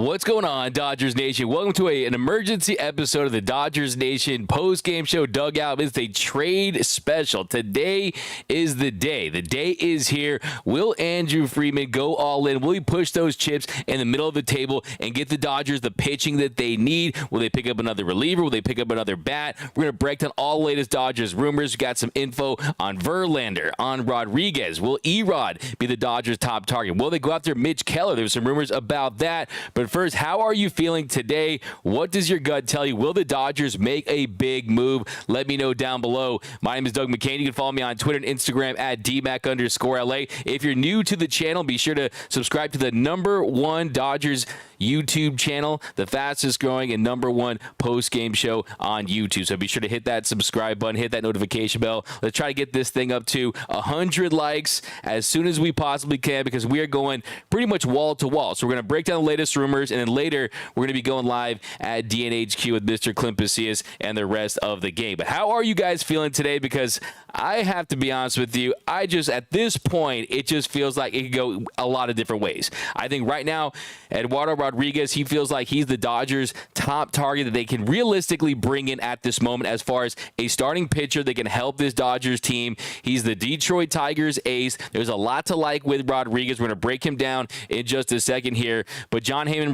What's going on, Dodgers Nation? Welcome to an emergency episode of the Dodgers Nation post-game show dugout. It's a trade special. Today is the day. The day is here. Will Andrew Friedman go all in? Will he push those chips in the middle of the table and get the Dodgers the pitching that they need? Will they pick up another reliever? Will they pick up another bat? We're going to break down all the latest Dodgers rumors. We got some info on Verlander, on Rodriguez. Will Erod be the Dodgers' top target? Will they go after Mitch Keller? There's some rumors about that. But first, how are you feeling today? What does your gut tell you? Will the Dodgers make a big move? Let me know down below. My name is Doug McCain. You can follow me on Twitter and Instagram at DMAC_LA. If you're new to the channel, be sure to subscribe to the #1 Dodgers YouTube channel, the fastest growing and #1 post-game show on YouTube. So be sure to hit that subscribe button, hit that notification bell. Let's try to get this thing up to 100 likes as soon as we possibly can, because we are going pretty much wall to wall. So we're going to break down the latest rumors, and then later we're going to be going live at DNHQ with Mr. Clint Pasillas and the rest of the game. But how are you guys feeling today? Because I have to be honest with you, at this point, it just feels like it could go a lot of different ways. I think right now, Eduardo Rodriguez, he feels like he's the Dodgers' top target that they can realistically bring in at this moment as far as a starting pitcher that can help this Dodgers team. He's the Detroit Tigers ace. There's a lot to like with Rodriguez. We're going to break him down in just a second here. But John Heyman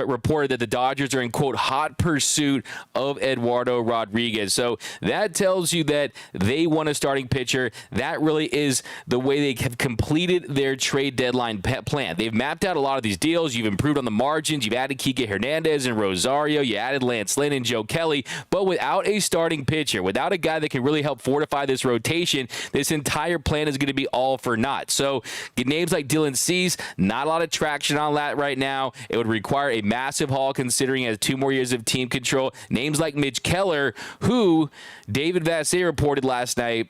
reported that the Dodgers are in, quote, hot pursuit of Eduardo Rodriguez. So that tells you that they want a starting pitcher. That really is the way they have completed their trade deadline plan. They've mapped out a lot of these deals. You've improved on the margins. You've added Kike Hernandez and Rosario. You added Lance Lynn and Joe Kelly. But without a starting pitcher, without a guy that can really help fortify this rotation, this entire plan is going to be all for naught. So get names like Dylan Cease, not a lot of traction on that right now. It would require a massive haul considering he has 2 more years of team control. Names like Mitch Keller, who David Vassegh reported last night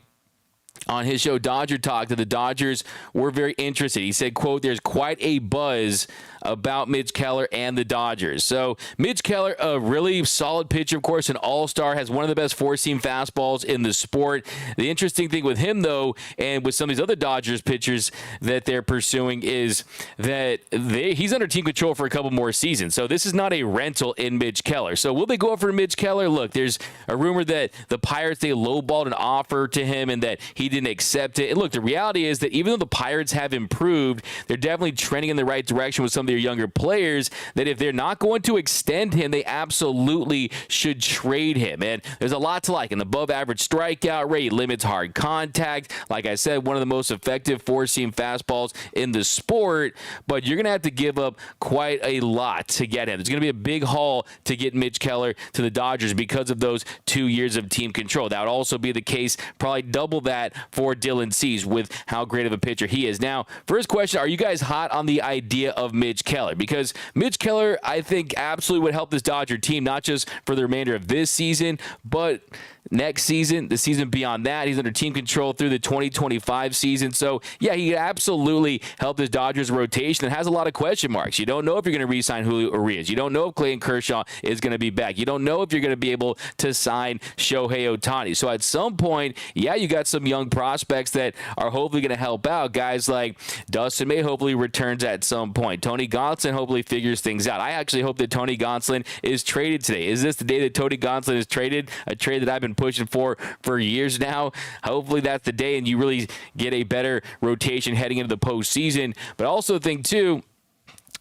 on his show Dodger Talk that the Dodgers were very interested. He said, quote, there's quite a buzz about Mitch Keller and the Dodgers. So Mitch Keller, a really solid pitcher, of course, an all-star, has one of the best four-seam fastballs in the sport. The interesting thing with him, though, and with some of these other Dodgers pitchers that they're pursuing, is that he's under team control for a couple more seasons. So this is not a rental in Mitch Keller. So will they go for Mitch Keller? Look, there's a rumor that the Pirates, they lowballed an offer to him and that he didn't accept it. And look, the reality is that even though the Pirates have improved, they're definitely trending in the right direction with some of their younger players, that if they're not going to extend him, they absolutely should trade him. And there's a lot to like. An above-average strikeout rate, limits hard contact. Like I said, one of the most effective four-seam fastballs in the sport, but you're going to have to give up quite a lot to get him. There's going to be a big haul to get Mitch Keller to the Dodgers because of those 2 years of team control. That would also be the case, probably double that for Dylan Cease with how great of a pitcher he is. Now, first question, are you guys hot on the idea of Mitch Keller? Because Mitch Keller, I think, absolutely would help this Dodger team, not just for the remainder of this season, but next season, the season beyond that. He's under team control through the 2025 season. So, yeah, he could absolutely help this Dodgers rotation that has a lot of question marks. You don't know if you're going to re-sign Julio Urias. You don't know if Clayton Kershaw is going to be back. You don't know if you're going to be able to sign Shohei Ohtani. So at some point, yeah, you got some young prospects that are hopefully going to help out. Guys like Dustin May hopefully returns at some point. Tony Gonsolin hopefully figures things out. I actually hope that Tony Gonsolin is traded today. Is this the day that Tony Gonsolin is traded? A trade that I've been pushing for years now. Hopefully that's the day and you really get a better rotation heading into the postseason. But I also think, too,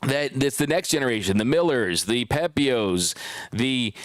that it's the next generation, the Millers, the Pepios, the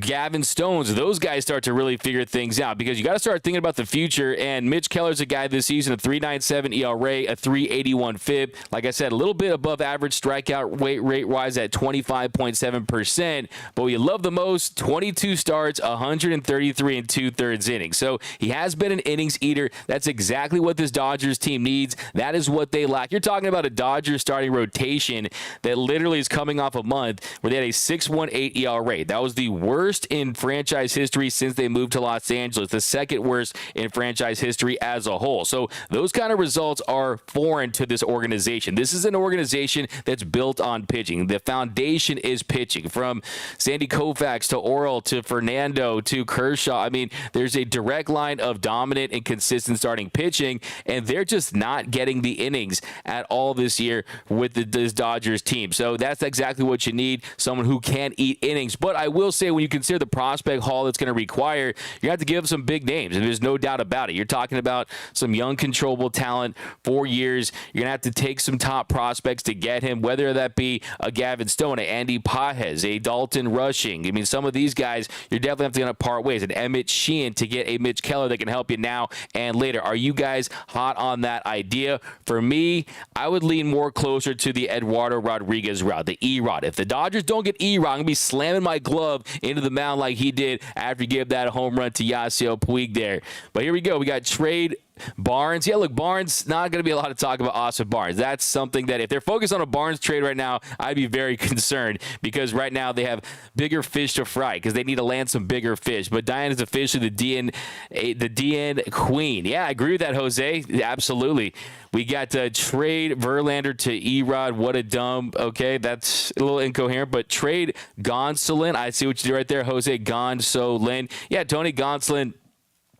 Gavin Stones, those guys start to really figure things out, because you got to start thinking about the future. And Mitch Keller's a guy this season, a 3.97 ERA, a 3.81 FIP. Like I said, a little bit above average strikeout rate-wise at 25.7%. But what you love the most, 22 starts, 133 and 2/3 innings. So he has been an innings eater. That's exactly what this Dodgers team needs. That is what they lack. You're talking about a Dodgers starting rotation that literally is coming off a month where they had a 6.18 ERA. That was the worst in franchise history since they moved to Los Angeles, the second worst in franchise history as a whole. So those kind of results are foreign to this organization. This is an organization that's built on pitching. The foundation is pitching, from Sandy Koufax to Orel to Fernando to Kershaw. I mean, there's a direct line of dominant and consistent starting pitching, and they're just not getting the innings at all this year with this Dodgers team. So that's exactly what you need, someone who can eat innings. But I will say, when you consider the prospect haul it's going to require, you're going to have to give some big names, and there's no doubt about it. You're talking about some young, controllable talent, 4 years. You're going to have to take some top prospects to get him, whether that be a Gavin Stone, a Andy Pages, a Dalton Rushing. I mean, some of these guys, you're definitely going to part ways. An Emmett Sheehan to get a Mitch Keller that can help you now and later. Are you guys hot on that idea? For me, I would lean more closer to the Eduardo Rodriguez route, the E-Rod. If the Dodgers don't get E-Rod, I'm going to be slamming my glove into the mound like he did after he gave that home run to Yasiel Puig there. But here we go. We got trade Barnes. Yeah, look, Barnes, not going to be a lot of talk about Austin Barnes. That's something that if they're focused on a Barnes trade right now, I'd be very concerned, because right now they have bigger fish to fry because they need to land some bigger fish. But Diane is officially the DN queen. Yeah, I agree with that, Jose. Absolutely. We got to trade Verlander to E-Rod. What a dumb. Okay, that's a little incoherent, but trade Gonsolin. I see what you did right there, Jose. Gonsolin. Yeah, Tony Gonsolin.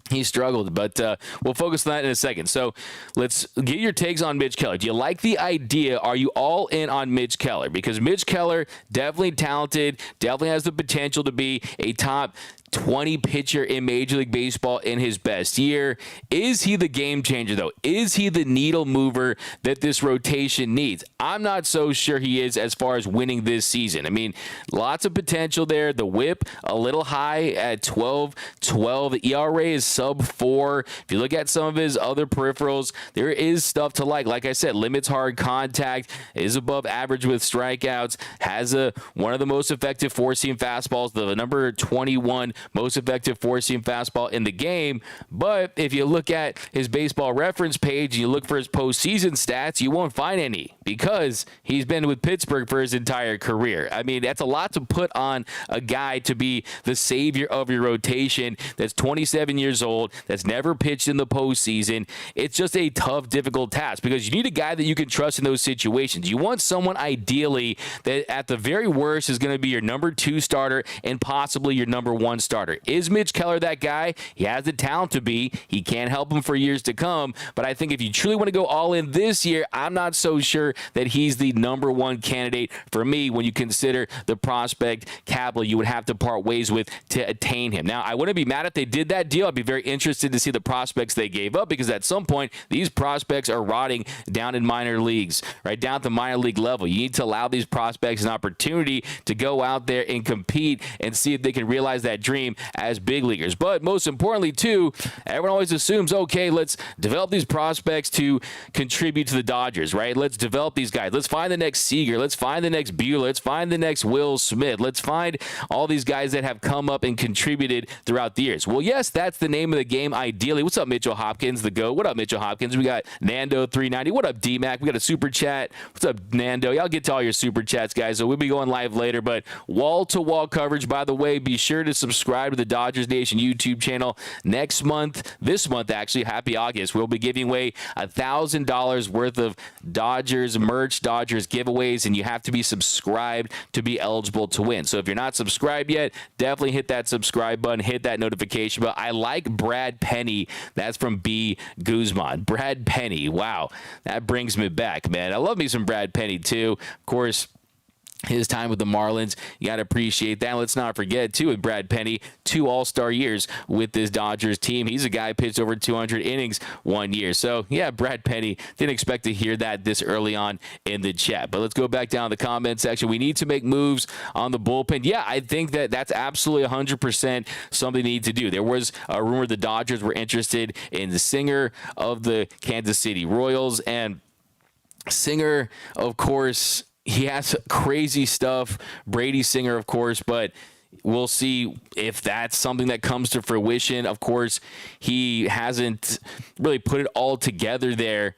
He struggled, but we'll focus on that in a second. So let's get your takes on Mitch Keller. Do you like the idea? Are you all in on Mitch Keller? Because Mitch Keller, definitely talented, definitely has the potential to be a top 20 pitcher in Major League Baseball in his best year. Is he the game changer, though? Is he the needle mover that this rotation needs? I'm not so sure he is as far as winning this season. I mean, lots of potential there. The whip a little high at 12. The ERA is sub 4. If you look at some of his other peripherals, there is stuff to like. Like I said, limits hard contact, is above average with strikeouts, has one of the most effective four-seam fastballs, the number 21 most effective four-seam fastball in the game. But if you look at his baseball reference page and you look for his postseason stats, you won't find any, because he's been with Pittsburgh for his entire career. I mean, that's a lot to put on a guy to be the savior of your rotation that's 27 years old, that's never pitched in the postseason. It's just a tough, difficult task, because you need a guy that you can trust in those situations. You want someone, ideally, that at the very worst is going to be your number 2 starter and possibly your number 1 starter. Is Mitch Keller that guy? He has the talent to be. He can help him for years to come. But I think if you truly want to go all in this year, I'm not so sure that he's the number 1 candidate for me when you consider the prospect capital you would have to part ways with to attain him. Now, I wouldn't be mad if they did that deal. I'd be very interested to see the prospects they gave up, because at some point, these prospects are rotting down in minor leagues, right down at the minor league level. You need to allow these prospects an opportunity to go out there and compete and see if they can realize that dream as big leaguers. But most importantly, too, everyone always assumes, okay, let's develop these prospects to contribute to the Dodgers, right? Let's develop these guys. Let's find the next Seager. Let's find the next Buehler. Let's find the next Will Smith. Let's find all these guys that have come up and contributed throughout the years. Well, yes, that's the name of the game, ideally. What's up, Mitchell Hopkins, the GOAT? What up, Mitchell Hopkins? We got Nando 390. What up, D-Mac? We got a super chat. What's up, Nando? Y'all get to all your super chats, guys. So we'll be going live later, but wall-to-wall coverage. By the way, be sure to subscribe to the Dodgers Nation YouTube channel this month actually, happy August. We'll be giving away $1,000 worth of Dodgers merch, Dodgers giveaways, and you have to be subscribed to be eligible to win. So if you're not subscribed yet, definitely hit that subscribe button, hit that notification bell. I like Brad Penny. That's from B. Guzman. Brad Penny. Wow. That brings me back, man. I love me some Brad Penny, too. Of course, his time with the Marlins, you got to appreciate that. Let's not forget, too, with Brad Penny, 2 all-star years with this Dodgers team. He's a guy who pitched over 200 innings one year. So, yeah, Brad Penny, didn't expect to hear that this early on in the chat. But let's go back down to the comment section. We need to make moves on the bullpen. Yeah, I think that's absolutely 100% something they need to do. There was a rumor the Dodgers were interested in the singer of the Kansas City Royals. And Singer, of course, he has crazy stuff. Brady Singer, of course, but we'll see if that's something that comes to fruition. Of course, he hasn't really put it all together there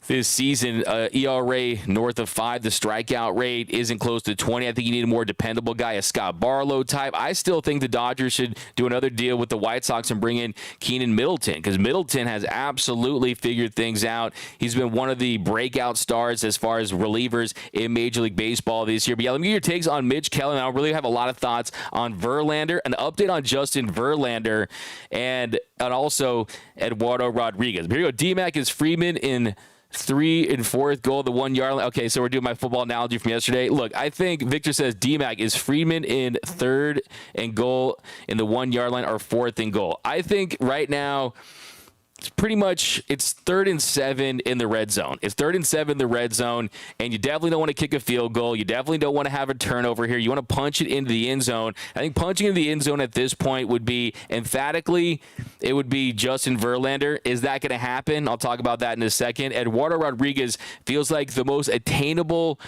this season. ERA north of 5. The strikeout rate isn't close to 20. I think you need a more dependable guy, a Scott Barlow type. I still think the Dodgers should do another deal with the White Sox and bring in Keenan Middleton, because Middleton has absolutely figured things out. He's been one of the breakout stars as far as relievers in Major League Baseball this year. But yeah, let me get your takes on Mitch Keller. I really have a lot of thoughts on Verlander, an update on Justin Verlander, and also Eduardo Rodriguez. But here we go. D-Mac is Freeman in 3 and 4th goal, the 1 yard line. Okay, so we're doing my football analogy from yesterday. Look, I think Victor says D-Mac is Freeman in 3rd and goal in the 1 yard line or 4th and goal. I think right now it's pretty much, it's 3rd and 7 in the red zone. It's 3rd and 7 in the red zone, and you definitely don't want to kick a field goal. You definitely don't want to have a turnover here. You want to punch it into the end zone. I think punching into the end zone at this point would be, emphatically, it would be Justin Verlander. Is that going to happen? I'll talk about that in a second. Eduardo Rodriguez feels like the most attainable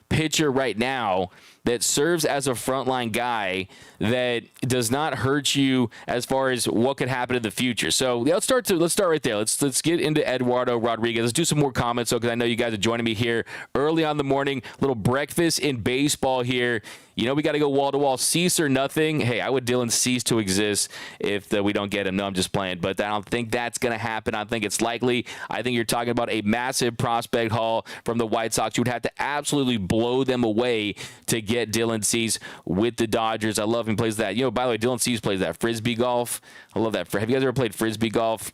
pitcher right now that serves as a frontline guy that does not hurt you as far as what could happen in the future. So let's start right there. Let's get into Eduardo Rodriguez. Let's do some more comments, because I know you guys are joining me here early on in the morning. Little breakfast in baseball here. You know, we got to go wall to wall. Cease or nothing. Hey, I would Dylan cease to exist if we don't get him. No, I'm just playing. But I don't think that's going to happen. I think it's likely. I think you're talking about a massive prospect haul from the White Sox. You would have to absolutely blow them away to get Dylan Cease with the Dodgers. I love him. Plays that. You know, by the way, Dylan Cease plays that Frisbee golf. I love that. Have you guys ever played Frisbee golf?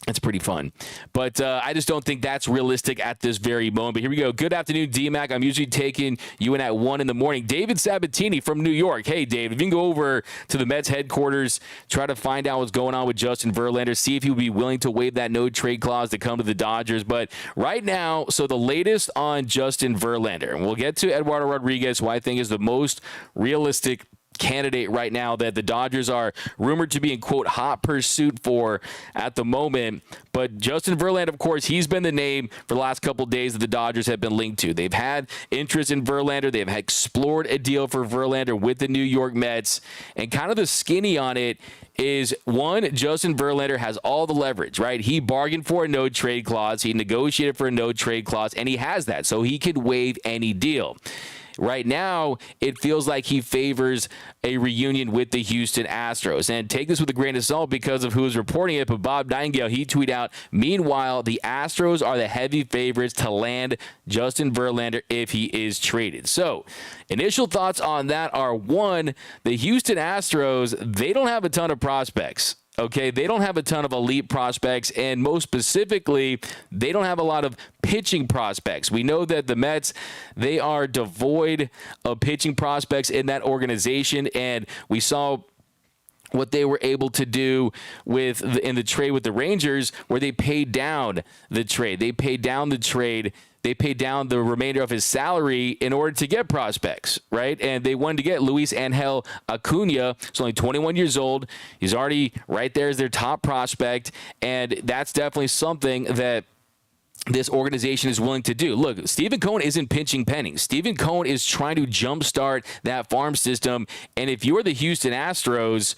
It's pretty fun. But I just don't think that's realistic at this very moment. But here we go. Good afternoon, D-Mac. I'm usually taking you in at 1 in the morning. David Sabatini from New York. Hey, Dave, if you can go over to the Mets headquarters, try to find out what's going on with Justin Verlander, see if he would be willing to waive that no-trade clause to come to the Dodgers. But right now, so the latest on Justin Verlander, and we'll get to Eduardo Rodriguez, who I think is the most realistic candidate right now that the Dodgers are rumored to be in, quote, hot pursuit for at the moment. But Justin Verlander, of course, he's been the name for the last couple of days that the Dodgers have been linked to. They've had interest in Verlander. They've explored a deal for Verlander with the New York Mets. And kind of the skinny on it is, one, Justin Verlander has all the leverage, right? He bargained for a no-trade clause. He negotiated for a no-trade clause, and he has that. So he could waive any deal. Right now, it feels like he favors a reunion with the Houston Astros. And take this with a grain of salt because of who is reporting it, but Bob Nightingale, he tweeted out, meanwhile, the Astros are the heavy favorites to land Justin Verlander if he is traded. So, initial thoughts on that are, one, the Houston Astros, they don't have a ton of prospects. Okay, they don't have a ton of elite prospects, and most specifically, they don't have a lot of pitching prospects. We know that the Mets, they are devoid of pitching prospects in that organization, and we saw what they were able to do in the trade with the Rangers, where they paid down the trade. They paid down the remainder of his salary in order to get prospects, right? And they wanted to get Luis Angel Acuna. He's only 21 years old. He's already right there as their top prospect, and that's definitely something that this organization is willing to do. Look, Stephen Cohen isn't pinching pennies. Stephen Cohen is trying to jumpstart that farm system, and if you're the Houston Astros,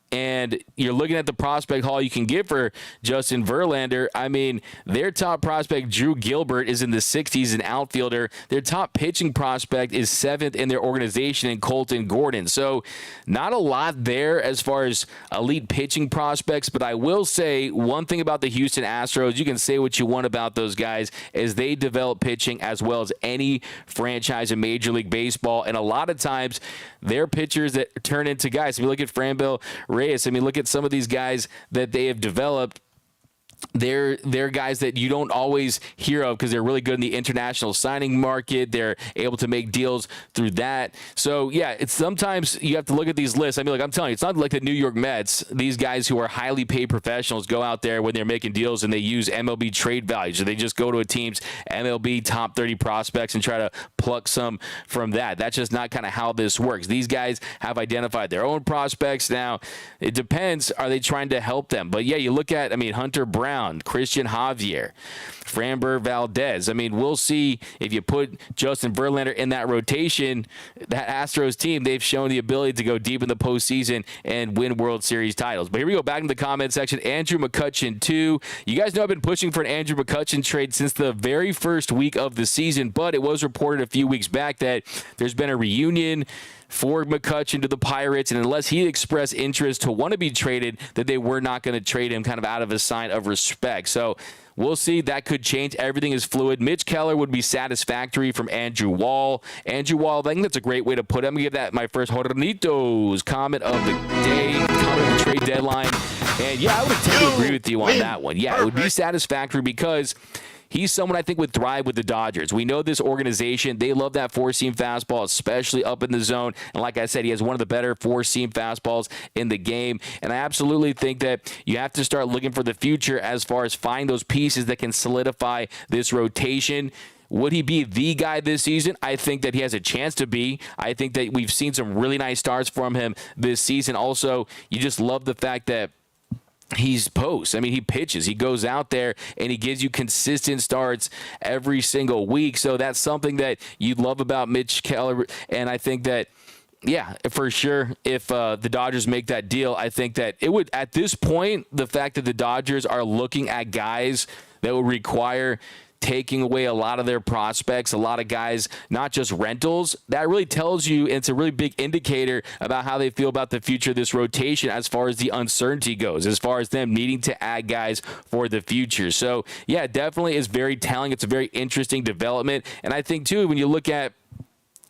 and you're looking at the prospect haul you can get for Justin Verlander, I mean, their top prospect, Drew Gilbert, is in the 60s, an outfielder. Their top pitching prospect is 7th in their organization in Colton Gordon. So not a lot there as far as elite pitching prospects, but I will say one thing about the Houston Astros, you can say what you want about those guys, is they develop pitching as well as any franchise in Major League Baseball. And a lot of times, they're pitchers that turn into guys. If you look at Franmil Reyes, I mean, look at some of these guys that they have developed. They're guys that you don't always hear of because they're really good in the international signing market. They're able to make deals through that. So, yeah, it's sometimes you have to look at these lists. I mean, like I'm telling you, it's not like the New York Mets. These guys who are highly paid professionals go out there when they're making deals and they use MLB trade values. So they just go to a team's MLB top 30 prospects and try to pluck some from that. That's just not kind of how this works. These guys have identified their own prospects. Now, it depends. Are they trying to help them? But, yeah, you look at, I mean, Hunter Brown. Brown, Christian Javier, Framber Valdez. I mean, we'll see if you put Justin Verlander in that rotation. That Astros team, they've shown the ability to go deep in the postseason and win World Series titles. But here we go, back in the comment section. Andrew McCutchen, too. You guys know I've been pushing for an Andrew McCutchen trade since the very first week of the season, but it was reported a few weeks back that there's been a reunion for McCutchen to the Pirates, and unless he expressed interest to want to be traded, that they were not going to trade him, kind of out of a sign of respect. So we'll see. That could change. Everything is fluid. Mitch Keller would be satisfactory from Andrew Wall. Andrew Wall, I think that's a great way to put him. I'm going to give that my first Hornitos comment of the day, comment of the trade deadline. And yeah, I would tend to agree with you on that one. Yeah, it would be satisfactory because he's someone I think would thrive with the Dodgers. We know this organization, they love that four-seam fastball, especially up in the zone. And like I said, he has one of the better four-seam fastballs in the game. And I absolutely think that you have to start looking for the future as far as finding those pieces that can solidify this rotation. Would he be the guy this season? I think that he has a chance to be. I think that we've seen some really nice starts from him this season. Also, you just love the fact that he's post. I mean, he pitches. He goes out there and he gives you consistent starts every single week. So that's something that you love about Mitch Keller. And I think that, yeah, for sure, if the Dodgers make that deal, I think that it would, at this point, the fact that the Dodgers are looking at guys that would require taking away a lot of their prospects, a lot of guys, not just rentals, that really tells you, it's a really big indicator about how they feel about the future of this rotation as far as the uncertainty goes, as far as them needing to add guys for the future. So, yeah, it definitely is very telling. It's a very interesting development. And I think, too, when you look at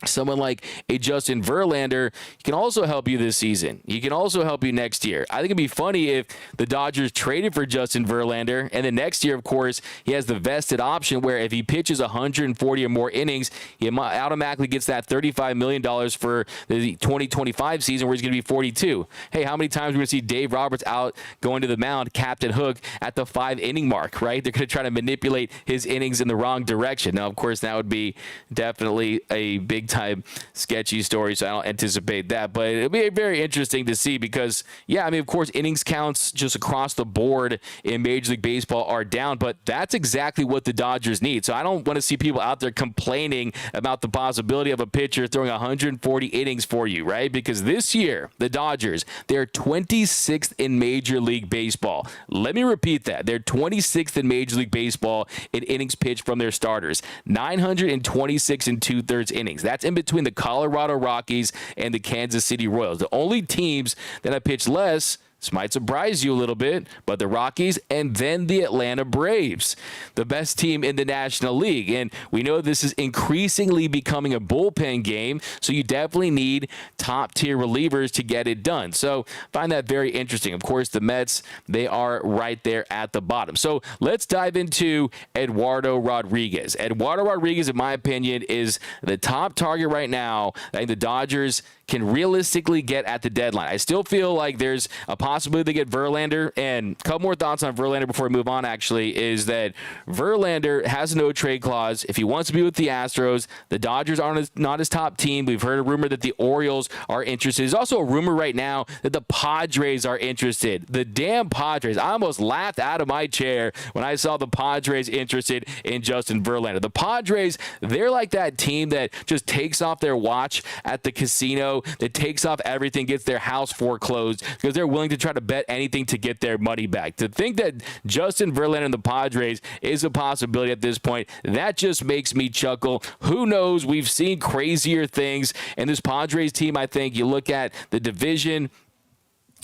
someone like a Justin Verlander, he can also help you this season. He can also help you next year. I think it'd be funny if the Dodgers traded for Justin Verlander, and then next year, of course, he has the vested option where if he pitches 140 or more innings, he automatically gets that $35 million for the 2025 season where he's going to be 42. Hey, how many times are we going to see Dave Roberts out going to the mound, Captain Hook, at the 5-inning mark, right? They're going to try to manipulate his innings in the wrong direction. Now, of course, that would be definitely a big time sketchy story, so I don't anticipate that, but it'll be very interesting to see because, yeah, I mean, of course, innings counts just across the board in Major League Baseball are down, but that's exactly what the Dodgers need. So I don't want to see people out there complaining about the possibility of a pitcher throwing 140 innings for you, right? Because this year, the Dodgers, they're 26th in Major League Baseball. Let me repeat that. They're 26th in Major League Baseball in innings pitched from their starters. 926 and 2/3 innings. That's in between the Colorado Rockies and the Kansas City Royals. The only teams that have pitched less, this might surprise you a little bit, but the Rockies and then the Atlanta Braves, the best team in the National League. And we know this is increasingly becoming a bullpen game, so you definitely need top-tier relievers to get it done. So find that very interesting. Of course, the Mets, they are right there at the bottom. So let's dive into Eduardo Rodriguez. Eduardo Rodriguez, in my opinion, is the top target right now. I think the Dodgers can realistically get at the deadline. I still feel like there's a possibility they get Verlander. And a couple more thoughts on Verlander before we move on, actually, is that Verlander has a no-trade clause. If he wants to be with the Astros, the Dodgers aren't not his top team. We've heard a rumor that the Orioles are interested. There's also a rumor right now that the Padres are interested. The damn Padres. I almost laughed out of my chair when I saw the Padres interested in Justin Verlander. The Padres, they're like that team that just takes off their watch at the casino, that takes off everything, gets their house foreclosed because they're willing to try to bet anything to get their money back. To think that Justin Verlander and the Padres is a possibility at this point, that just makes me chuckle. Who knows? We've seen crazier things. And this Padres team, I think, you look at the division,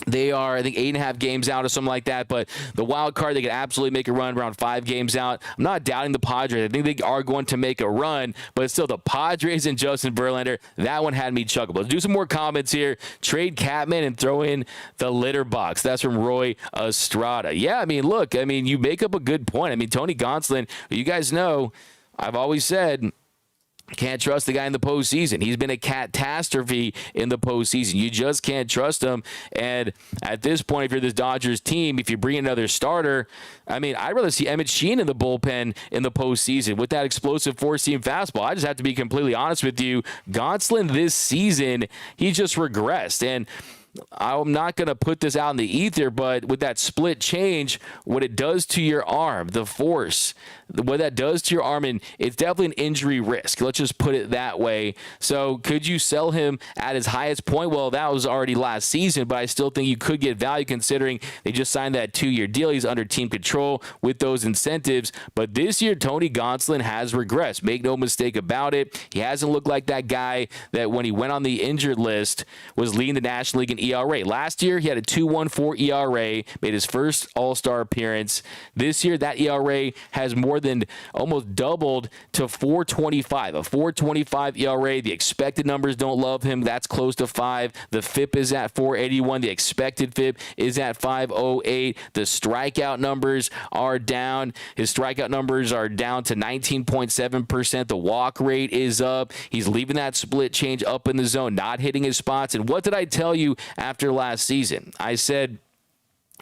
they are, I think, 8.5 games out or something like that. But the wild card, they could absolutely make a run around 5 games out. I'm not doubting the Padres. I think they are going to make a run. But still, the Padres and Justin Verlander, that one had me chuckle. Let's do some more comments here. Trade Catman and throw in the litter box. That's from Roy Estrada. Yeah, I mean, look, I mean, you make up a good point. I mean, Tony Gonsolin, you guys know, I've always said, can't trust the guy in the postseason. He's been a catastrophe in the postseason. You just can't trust him. And at this point, if you're this Dodgers team, if you bring another starter, I mean, I'd rather see Emmett Sheehan in the bullpen in the postseason with that explosive four-seam fastball. I just have to be completely honest with you. Gonsolin this season, he just regressed. And I'm not going to put this out in the ether, but with that split change, what it does to your arm, the force, what that does to your arm, and it's definitely an injury risk. Let's just put it that way. So could you sell him at his highest point? Well, that was already last season, but I still think you could get value considering they just signed that 2-year deal. He's under team control with those incentives. But this year, Tony Gonsolin has regressed. Make no mistake about it. He hasn't looked like that guy that when he went on the injured list was leading the National League in ERA. Last year, he had a 2.14 ERA, made his first All-Star appearance. This year, that ERA has more than almost doubled to 4.25. A 4.25 ERA. The expected numbers don't love him. That's close to 5. The FIP is at 4.81. The expected FIP is at 5.08. The strikeout numbers are down. His strikeout numbers are down to 19.7%. The walk rate is up. He's leaving that split change up in the zone, not hitting his spots. And what did I tell you after last season? I said,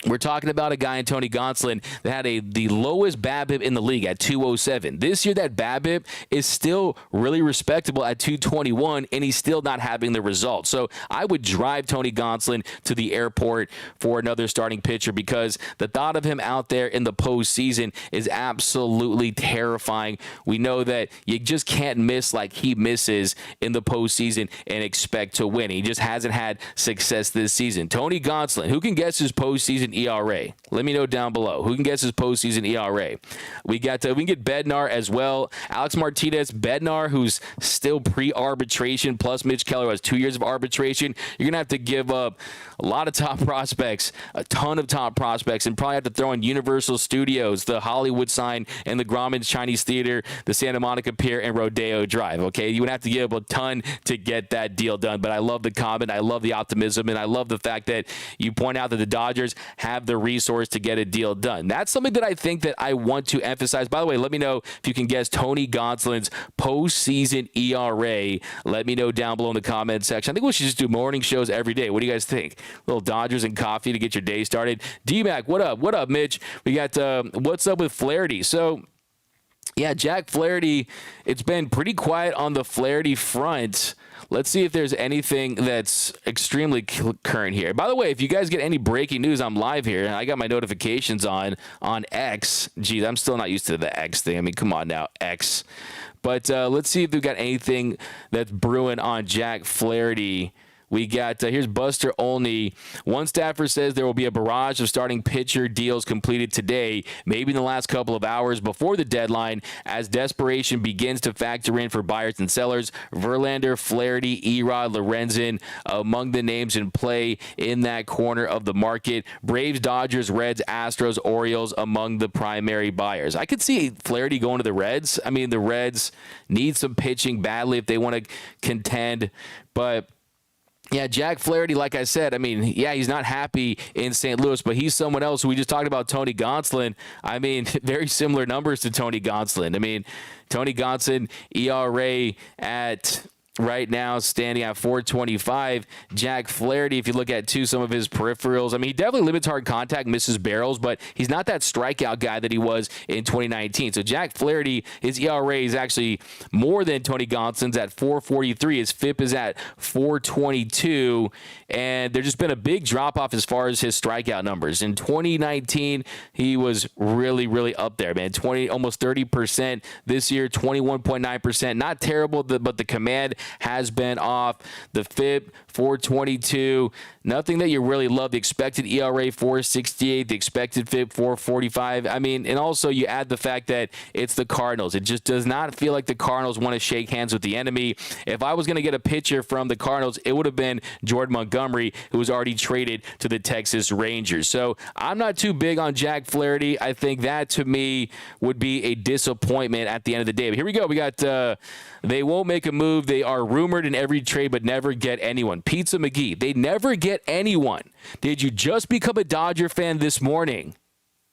we're talking about a guy in Tony Gonsolin that had the lowest BABIP in the league at 207. This year, that BABIP is still really respectable at 221, and he's still not having the results. So I would drive Tony Gonsolin to the airport for another starting pitcher because the thought of him out there in the postseason is absolutely terrifying. We know that you just can't miss like he misses in the postseason and expect to win. He just hasn't had success this season. Tony Gonsolin, who can guess his postseason ERA? Let me know down below. Who can guess his postseason ERA? We can get Bednar as well. Alex Martinez, Bednar, who's still pre-arbitration, plus Mitch Keller has 2 years of arbitration. You're going to have to give up a lot of top prospects, a ton of top prospects, and probably have to throw in Universal Studios, the Hollywood sign, and the Grauman's Chinese Theater, the Santa Monica Pier, and Rodeo Drive. Okay, you would have to give a ton to get that deal done. But I love the comment. I love the optimism, and I love the fact that you point out that the Dodgers have the resource to get a deal done. That's something that I think that I want to emphasize. By the way, let me know if you can guess Tony Gonsolin's postseason ERA. Let me know down below in the comment section. I think we should just do morning shows every day. What do you guys think? Little Dodgers and coffee to get your day started. D-Mac, what up? What up, Mitch? We got what's up with Flaherty? So, yeah, Jack Flaherty, it's been pretty quiet on the Flaherty front. Let's see if there's anything that's extremely current here. By the way, if you guys get any breaking news, I'm live here. I got my notifications on X. Geez, I'm still not used to the X thing. I mean, come on now, X. But let's see if we've got anything that's brewing on Jack Flaherty. We got, here's Buster Olney. One staffer says there will be a barrage of starting pitcher deals completed today, maybe in the last couple of hours before the deadline, as desperation begins to factor in for buyers and sellers. Verlander, Flaherty, Erod, Lorenzen among the names in play in that corner of the market. Braves, Dodgers, Reds, Astros, Orioles among the primary buyers. I could see Flaherty going to the Reds. I mean, the Reds need some pitching badly if they want to contend, but yeah, Jack Flaherty, like I said, I mean, yeah, he's not happy in St. Louis, but he's someone else. We just talked about Tony Gonsolin. I mean, very similar numbers to Tony Gonsolin. I mean, Tony Gonsolin, ERA at right now standing at 4.25. Jack Flaherty, if you look at some of his peripherals, I mean, he definitely limits hard contact, misses barrels, but he's not that strikeout guy that he was in 2019. So Jack Flaherty, his ERA is actually more than Tony Gonsolin's at 4.43. His FIP is at 4.22, and there's just been a big drop off as far as his strikeout numbers. In 2019, he was really, really up there, man. Almost 30%. This year, 21.9%. Not terrible, but the command has been off. The FIP 4.22, nothing that you really love. The expected ERA 4.68, the expected FIP 4.45. I mean, and also you add the fact that it's the Cardinals. It just does not feel like the Cardinals want to shake hands with the enemy. If I was going to get a pitcher from the Cardinals, it would have been Jordan Montgomery, who was already traded to the Texas Rangers. So I'm not too big on Jack Flaherty. I think that to me would be a disappointment at the end of the day. But here we go. We got they won't make a move. They are rumored in every trade, but never get anyone. Pizza McGee, they never get anyone. Did you just become a Dodger fan this morning?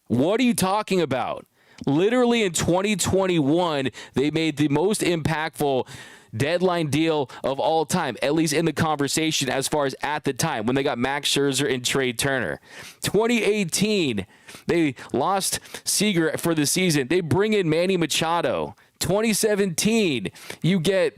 What are you talking about? Literally in 2021, they made the most impactful deadline deal of all time, at least in the conversation as far as at the time, when they got Max Scherzer and Trey Turner. 2018, they lost Seager for the season. They bring in Manny Machado. 2017, you get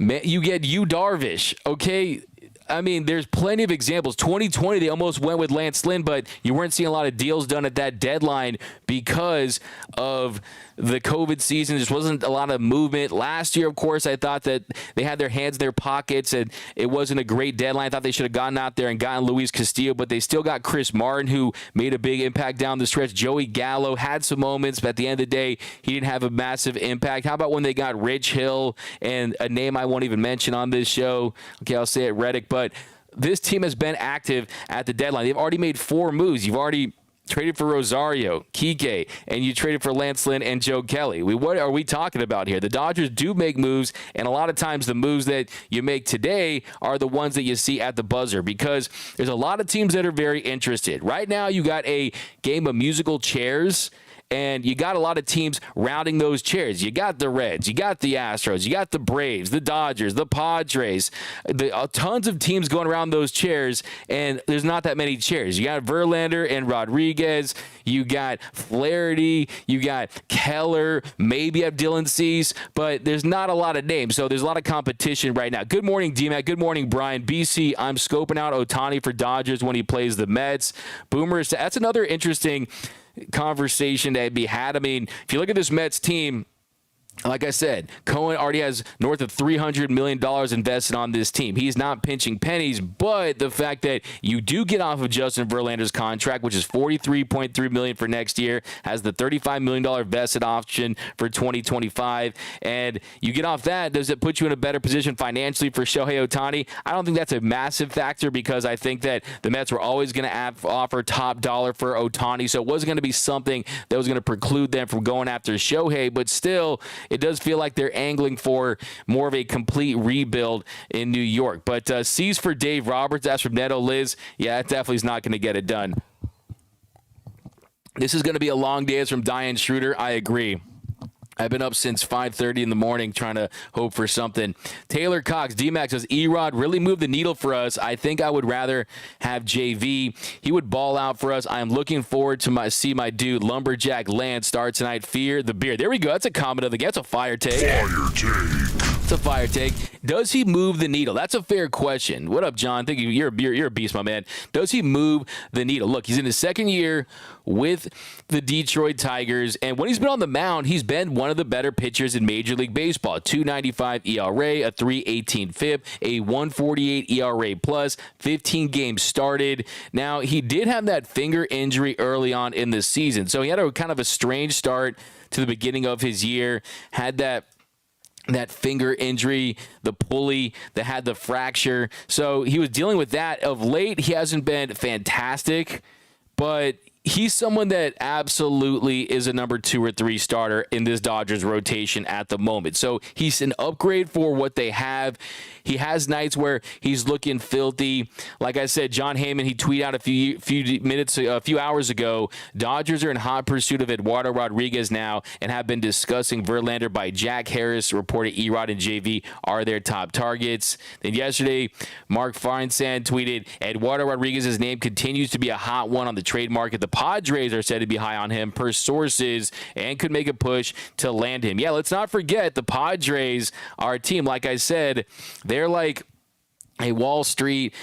Yu Darvish, okay? I mean, there's plenty of examples. 2020, they almost went with Lance Lynn, but you weren't seeing a lot of deals done at that deadline because of the COVID season. There just wasn't a lot of movement. Last year, of course, I thought that they had their hands in their pockets and it wasn't a great deadline. I thought they should have gotten out there and gotten Luis Castillo, but they still got Chris Martin, who made a big impact down the stretch. Joey Gallo had some moments, but at the end of the day, he didn't have a massive impact. How about when they got Rich Hill and a name I won't even mention on this show? Okay, I'll say it, Reddick, but this team has been active at the deadline. They've already made 4 moves. You've already traded for Rosario, Kike, and you traded for Lance Lynn and Joe Kelly. What are we talking about here? The Dodgers do make moves, and a lot of times the moves that you make today are the ones that you see at the buzzer because there's a lot of teams that are very interested. Right now, you got a game of musical chairs, and you got a lot of teams rounding those chairs. You got the Reds, you got the Astros, you got the Braves, the Dodgers, the Padres, tons of teams going around those chairs, and there's not that many chairs. You got Verlander and Rodriguez, you got Flaherty, you got Keller, maybe you have Dylan Cease, but there's not a lot of names, so there's a lot of competition right now. Good morning, D-Mac. Good morning, Brian. BC, I'm scoping out Ohtani for Dodgers when he plays the Mets. Boomers, that's another interesting conversation that be had. I mean, if you look at this Mets team, like I said, Cohen already has north of $300 million invested on this team. He's not pinching pennies, but the fact that you do get off of Justin Verlander's contract, which is $43.3 million for next year, has the $35 million vested option for 2025, and you get off that, does it put you in a better position financially for Shohei Ohtani? I don't think that's a massive factor because I think that the Mets were always going to offer top dollar for Ohtani, so it wasn't going to be something that was going to preclude them from going after Shohei, but still, it does feel like they're angling for more of a complete rebuild in New York. But C's for Dave Roberts. As from Neto Liz, yeah, that definitely is not going to get it done. This is going to be a long day. As from Diane Schroeder, I agree. I've been up since 5:30 in the morning trying to hope for something. Taylor Cox, D-Max says, Erod really moved the needle for us. I think I would rather have JV. He would ball out for us. I'm looking forward to see my dude, Lumberjack Lance, start tonight. Fear the beer. There we go. That's a comment of the game. That's a fire take. Fire take. It's a fire take. Does he move the needle? That's a fair question. What up, John? Thank you. You're a beast, my man. Does he move the needle? Look, he's in his second year with the Detroit Tigers, and when he's been on the mound, he's been one of the better pitchers in Major League Baseball. 2.95 ERA, a 3.18 FIP, a 1.48 ERA plus, 15 games started. Now, he did have that finger injury early on in the season, so he had a kind of a strange start to the beginning of his year, had that finger injury, the pulley that had the fracture. So he was dealing with that. Of late, he hasn't been fantastic, but he's someone that absolutely is a number 2 or 3 starter in this Dodgers rotation at the moment. So he's an upgrade for what they have. He has nights where he's looking filthy. Like I said, John Heyman, he tweeted out a few hours ago, Dodgers are in hot pursuit of Eduardo Rodriguez now and have been discussing Verlander by Jack Harris, reported Erod and JV are their top targets. Then yesterday, Mark Feinsand tweeted, Eduardo Rodriguez's name continues to be a hot one on the trade market. The Padres are said to be high on him per sources and could make a push to land him. Yeah, let's not forget the Padres are a team, like I said, they're like a Wall Street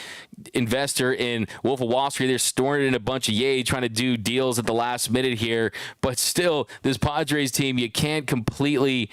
investor in Wolf of Wall Street. They're storing in a bunch of yay, trying to do deals at the last minute here. But still, this Padres team, you can't completely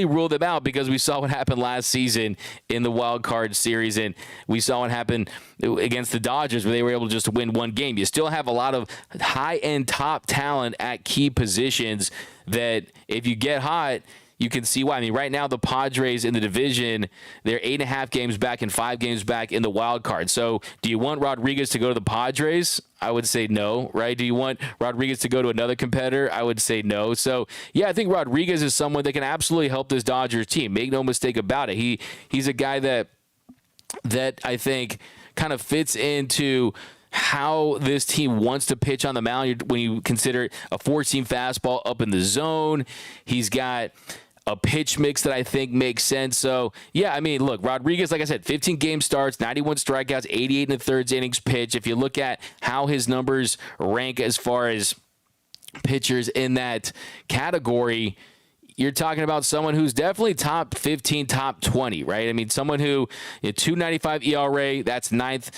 rule them out because we saw what happened last season in the wild card series, and we saw what happened against the Dodgers where they were able to just win one game. You still have a lot of high-end top talent at key positions that if you get hot, you can see why. I mean, right now, the Padres in the division, they're 8.5 games back and 5 games back in the wild card. So do you want Rodriguez to go to the Padres? I would say no, right? Do you want Rodriguez to go to another competitor? I would say no. So, yeah, I think Rodriguez is someone that can absolutely help this Dodgers team. Make no mistake about it. He's a guy that I think kind of fits into how this team wants to pitch on the mound when you consider a 4-seam fastball up in the zone. He's got a pitch mix that I think makes sense. So, yeah, I mean, look, Rodriguez, like I said, 15 game starts, 91 strikeouts, 88 in the third innings pitch. If you look at how his numbers rank as far as pitchers in that category, you're talking about someone who's definitely top 15, top 20, right? I mean, someone who, 295 ERA, that's ninth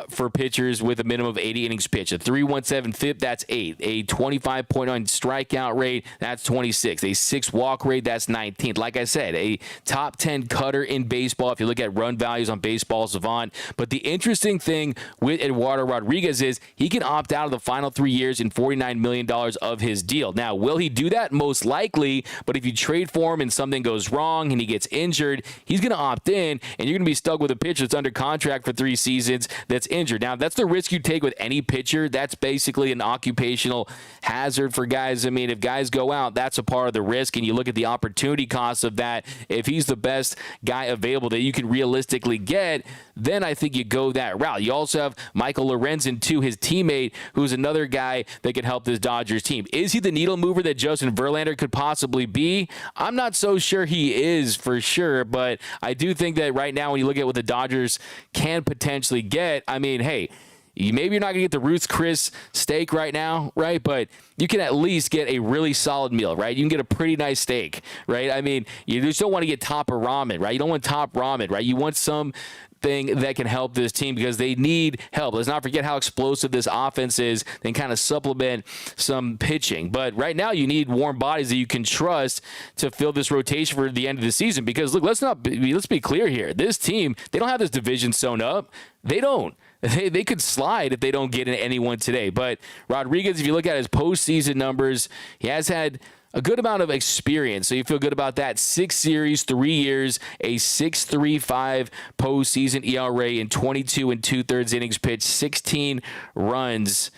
for pitchers with a minimum of 80 innings pitched. A 3.17 FIP, that's 8th. A 25.9 strikeout rate, that's 26th. A 6 walk rate, that's 19th. Like I said, a top 10 cutter in baseball if you look at run values on Baseball Savant. But the interesting thing with Eduardo Rodriguez is he can opt out of the final 3 years in $49 million of his deal. Now, will he do that? Most likely, but if you trade for him and something goes wrong and he gets injured, he's going to opt in, and you're going to be stuck with a pitcher that's under contract for 3 seasons that's injured. Now, that's the risk you take with any pitcher. That's basically an occupational hazard for guys. I mean, if guys go out, that's a part of the risk, and you look at the opportunity cost of that. If he's the best guy available that you can realistically get, then I think you go that route. You also have Michael Lorenzen, too, his teammate, who's another guy that could help this Dodgers team. Is he the needle mover that Justin Verlander could possibly be? I'm not so sure he is for sure, but I do think that right now when you look at what the Dodgers can potentially get, I mean, hey, maybe you're not going to get the Ruth's Chris steak right now, right? But you can at least get a really solid meal, right? You can get a pretty nice steak, right? I mean, you just don't want to get top of ramen, right? You don't want top ramen, right? You want some thing that can help this team because they need help. Let's not forget how explosive this offense is, then kind of supplement some pitching. But right now you need warm bodies that you can trust to fill this rotation for the end of the season, because look, let's be clear here. This team, they don't have this division sewn up. They don't. They could slide if they don't get in anyone today. But Rodriguez, if you look at his postseason numbers, he has had a good amount of experience, so you feel good about that. 6 series, 3 years, a 6.35 postseason ERA in 22 2/3 innings pitched, 16 runs,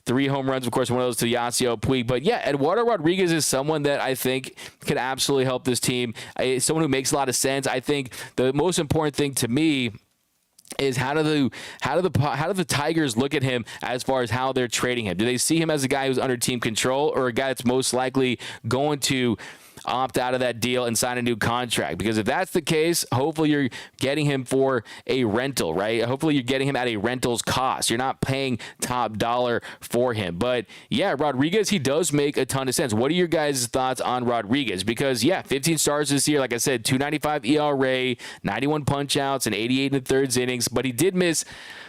3 home runs, of course, one of those to Yasiel Puig. But yeah, Eduardo Rodriguez is someone that I think could absolutely help this team. Someone who makes a lot of sense. I think the most important thing to me is how do the Tigers look at him as far as how they're trading him? Do they see him as a guy who's under team control, or a guy that's most likely going to opt out of that deal and sign a new contract? Because if that's the case, hopefully you're getting him for a rental, right? Hopefully you're getting him at a rental's cost. You're not paying top dollar for him. But yeah, Rodriguez, he does make a ton of sense. What are your guys' thoughts on Rodriguez? Because yeah, 15 stars this year, like I said, 2.95 ERA, 91 punch outs, and 88 1/3 innings, but he did miss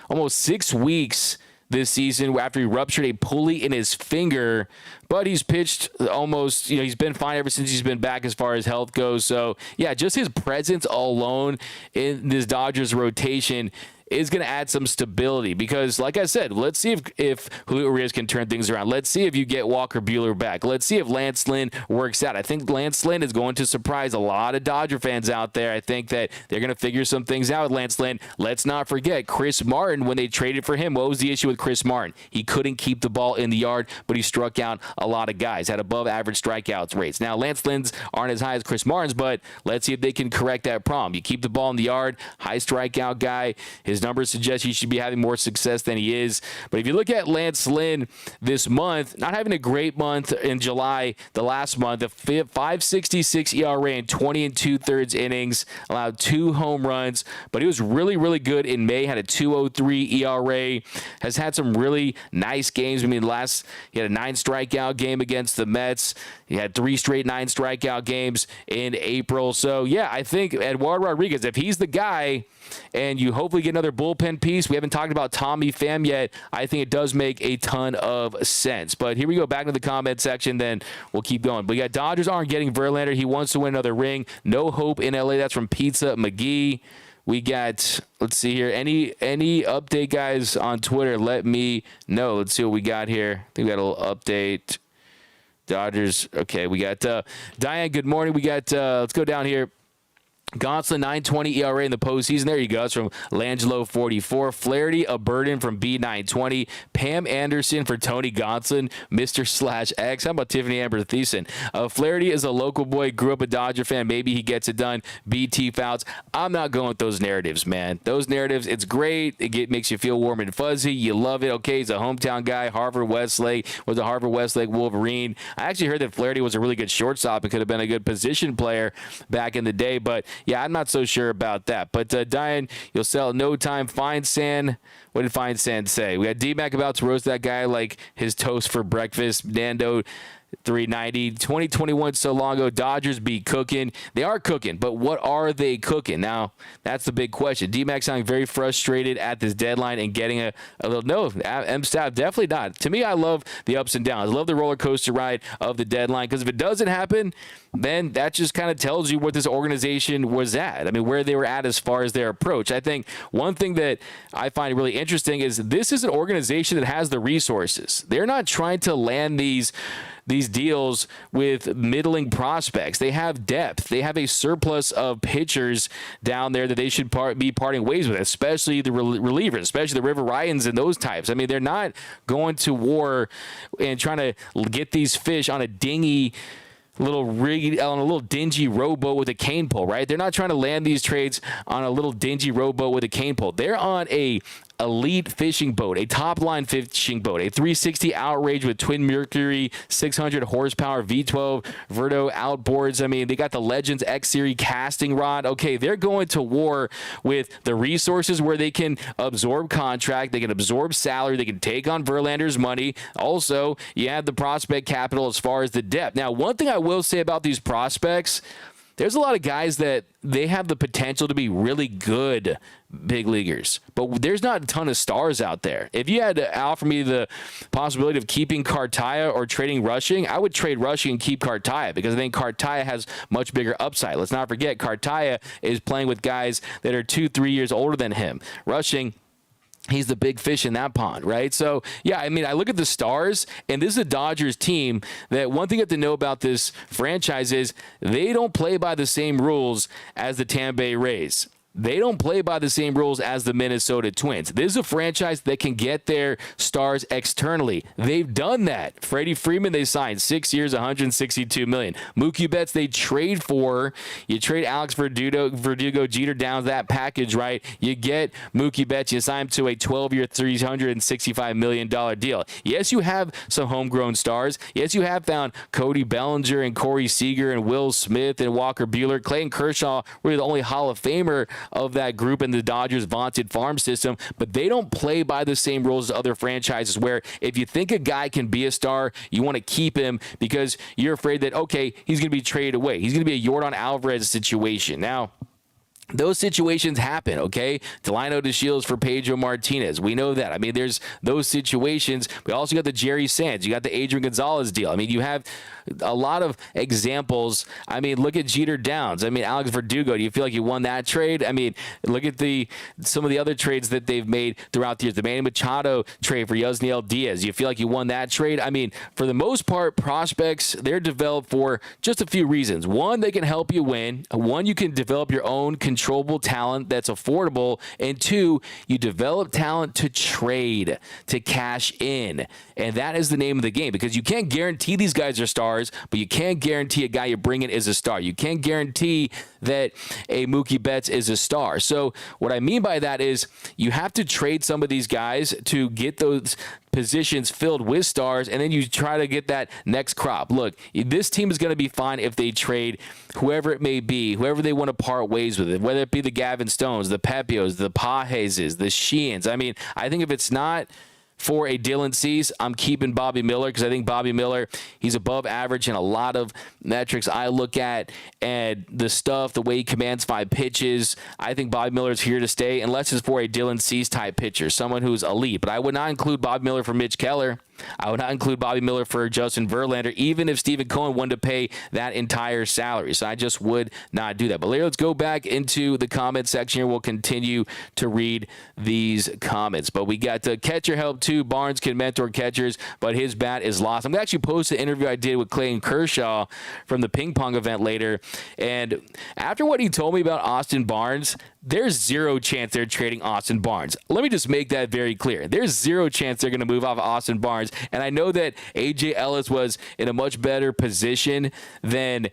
almost 6 weeks this season after he ruptured a pulley in his finger, but he's pitched almost, he's been fine ever since he's been back as far as health goes. So yeah, just his presence alone in this Dodgers rotation is going to add some stability, because like I said, let's see if Julio Urias can turn things around. Let's see if you get Walker Buehler back. Let's see if Lance Lynn works out. I think Lance Lynn is going to surprise a lot of Dodger fans out there. I think that they're going to figure some things out with Lance Lynn. Let's not forget Chris Martin. When they traded for him, what was the issue with Chris Martin? He couldn't keep the ball in the yard, but he struck out a lot of guys, had above average strikeouts rates. Now, Lance Lynn's aren't as high as Chris Martin's, but let's see if they can correct that problem. You keep the ball in the yard, high strikeout guy. His numbers suggest he should be having more success than he is. But if you look at Lance Lynn this month, not having a great month in July, the last month, a 5.66 ERA in 20 2/3 innings, allowed 2 home runs, but he was really, really good in May, had a 2.03 ERA, has had some really nice games. I mean, he had a 9 strikeout game against the Mets. He had 3 straight 9 strikeout games in April. So yeah, I think Eduardo Rodriguez, if he's the guy, and you hopefully get another bullpen piece. We haven't talked about Tommy Pham yet. I think it does make a ton of sense. But here we go, back to the comment section, then we'll keep going. But yeah, Dodgers aren't getting Verlander. He wants to win another ring. No hope in LA. That's from Pizza McGee. We got, let's see here, any update, guys, on Twitter, let me know. Let's see what we got here. I think we got a little update. Dodgers, okay, we got Diane, good morning. We got, let's go down here. Gonsolin, 9.20 ERA in the postseason. There you go. It's from Langelo, 44. Flaherty, a burden from B920. Pam Anderson for Tony Gonsolin, Mr./X. How about Tiffany Amber Thiessen? Flaherty is a local boy, grew up a Dodger fan. Maybe he gets it done. BT Fouts. I'm not going with those narratives, man. Those narratives, it's great. It makes you feel warm and fuzzy. You love it. Okay, he's a hometown guy. Harvard Westlake, was a Harvard Westlake Wolverine. I actually heard that Flaherty was a really good shortstop and could have been a good position player back in the day, but yeah, I'm not so sure about that. But Diane, you'll sell no time. Fine Sand. What did Fine Sand say? We had D-Mac about to roast that guy like his toast for breakfast. Nando 390. 2021 so long ago. Dodgers be cooking. They are cooking, but what are they cooking? Now, that's the big question. D-Mac sounding very frustrated at this deadline and getting a little, no, M-Staff, definitely not. To me, I love the ups and downs. I love the roller coaster ride of the deadline, because if it doesn't happen, then that just kind of tells you what this organization was at. I mean, where they were at as far as their approach. I think one thing that I find really interesting is this is an organization that has the resources. They're not trying to land these deals with middling prospects. They have depth. They have a surplus of pitchers down there that they should be parting ways with, especially the relievers, especially the River Ryans and those types. I mean, they're not going to war and trying to get these fish on a dingy little rig, on a little dingy rowboat with a cane pole, right? They're not trying to land these trades on a little dingy rowboat with a cane pole. They're on a elite fishing boat, a top line fishing boat, a 360 outrage with twin Mercury 600 horsepower V12 Verto outboards. I mean, they got the Legends X Series casting rod. Okay, they're going to war with the resources where they can absorb contract, they can absorb salary, they can take on Verlander's money. Also, you have the prospect capital as far as the depth. Now, one thing I will say about these prospects, there's a lot of guys that they have the potential to be really good big leaguers, but there's not a ton of stars out there. If you had to offer me the possibility of keeping Cartaya or trading Rushing, I would trade Rushing and keep Cartaya, because I think Cartaya has much bigger upside. Let's not forget, Cartaya is playing with guys that are 2-3 years older than him. Rushing, he's the big fish in that pond, right? So, yeah, I mean, I look at the stars, and this is a Dodgers team that one thing you have to know about this franchise is they don't play by the same rules as the Tampa Bay Rays. They don't play by the same rules as the Minnesota Twins. This is a franchise that can get their stars externally. They've done that. Freddie Freeman, they signed 6 years, $162 million. Mookie Betts, they trade for. You trade Alex Verdugo, Jeter Downs, that package, right? You get Mookie Betts. You sign him to a 12-year, $365 million deal. Yes, you have some homegrown stars. Yes, you have found Cody Bellinger and Corey Seager and Will Smith and Walker Buehler. Clayton Kershaw, really the only Hall of Famer of that group in the Dodgers' vaunted farm system, but they don't play by the same rules as other franchises, where if you think a guy can be a star, you want to keep him because you're afraid that, okay, he's going to be traded away. He's going to be a Yordan Alvarez situation. Now, those situations happen, okay? Delino DeShields for Pedro Martinez. We know that. I mean, there's those situations. We also got the Jerry Sands. You got the Adrian Gonzalez deal. I mean, you have a lot of examples. I mean, look at Jeter Downs. I mean, Alex Verdugo. Do you feel like you won that trade? I mean, look at some of the other trades that they've made throughout the years. The Manny Machado trade for Yasniel Diaz. Do you feel like you won that trade? I mean, for the most part, prospects, they're developed for just a few reasons. One, they can help you win. One, you can develop your own controllable talent that's affordable. And two, you develop talent to trade, to cash in. And that is the name of the game, because you can't guarantee these guys are stars, but you can't guarantee a guy you bring in is a star. You can't guarantee that a Mookie Betts is a star. So what I mean by that is you have to trade some of these guys to get those positions filled with stars, and then you try to get that next crop. Look, this team is going to be fine if they trade whoever it may be, whoever they want to part ways with it, whether it be the Gavin Stones, the Pepios, the Pajeses, the Sheehan's. I mean, I think if it's not for a Dylan Cease, I'm keeping Bobby Miller, because I think Bobby Miller, he's above average in a lot of metrics I look at, and the stuff, the way he commands 5 pitches, I think Bobby Miller is here to stay, unless it's for a Dylan Cease type pitcher, someone who's elite. But I would not include Bobby Miller for Mitch Keller. I would not include Bobby Miller for Justin Verlander, even if Stephen Cohen wanted to pay that entire salary. So I just would not do that. But let's go back into the comment section here. We'll continue to read these comments. But we got catcher help too. Barnes can mentor catchers, but his bat is lost. I'm going to actually post the interview I did with Clayton Kershaw from the ping pong event later. And after what he told me about Austin Barnes, there's zero chance they're trading Austin Barnes. Let me just make that very clear. There's zero chance they're going to move off Austin Barnes. And I know that A.J. Ellis was in a much better position than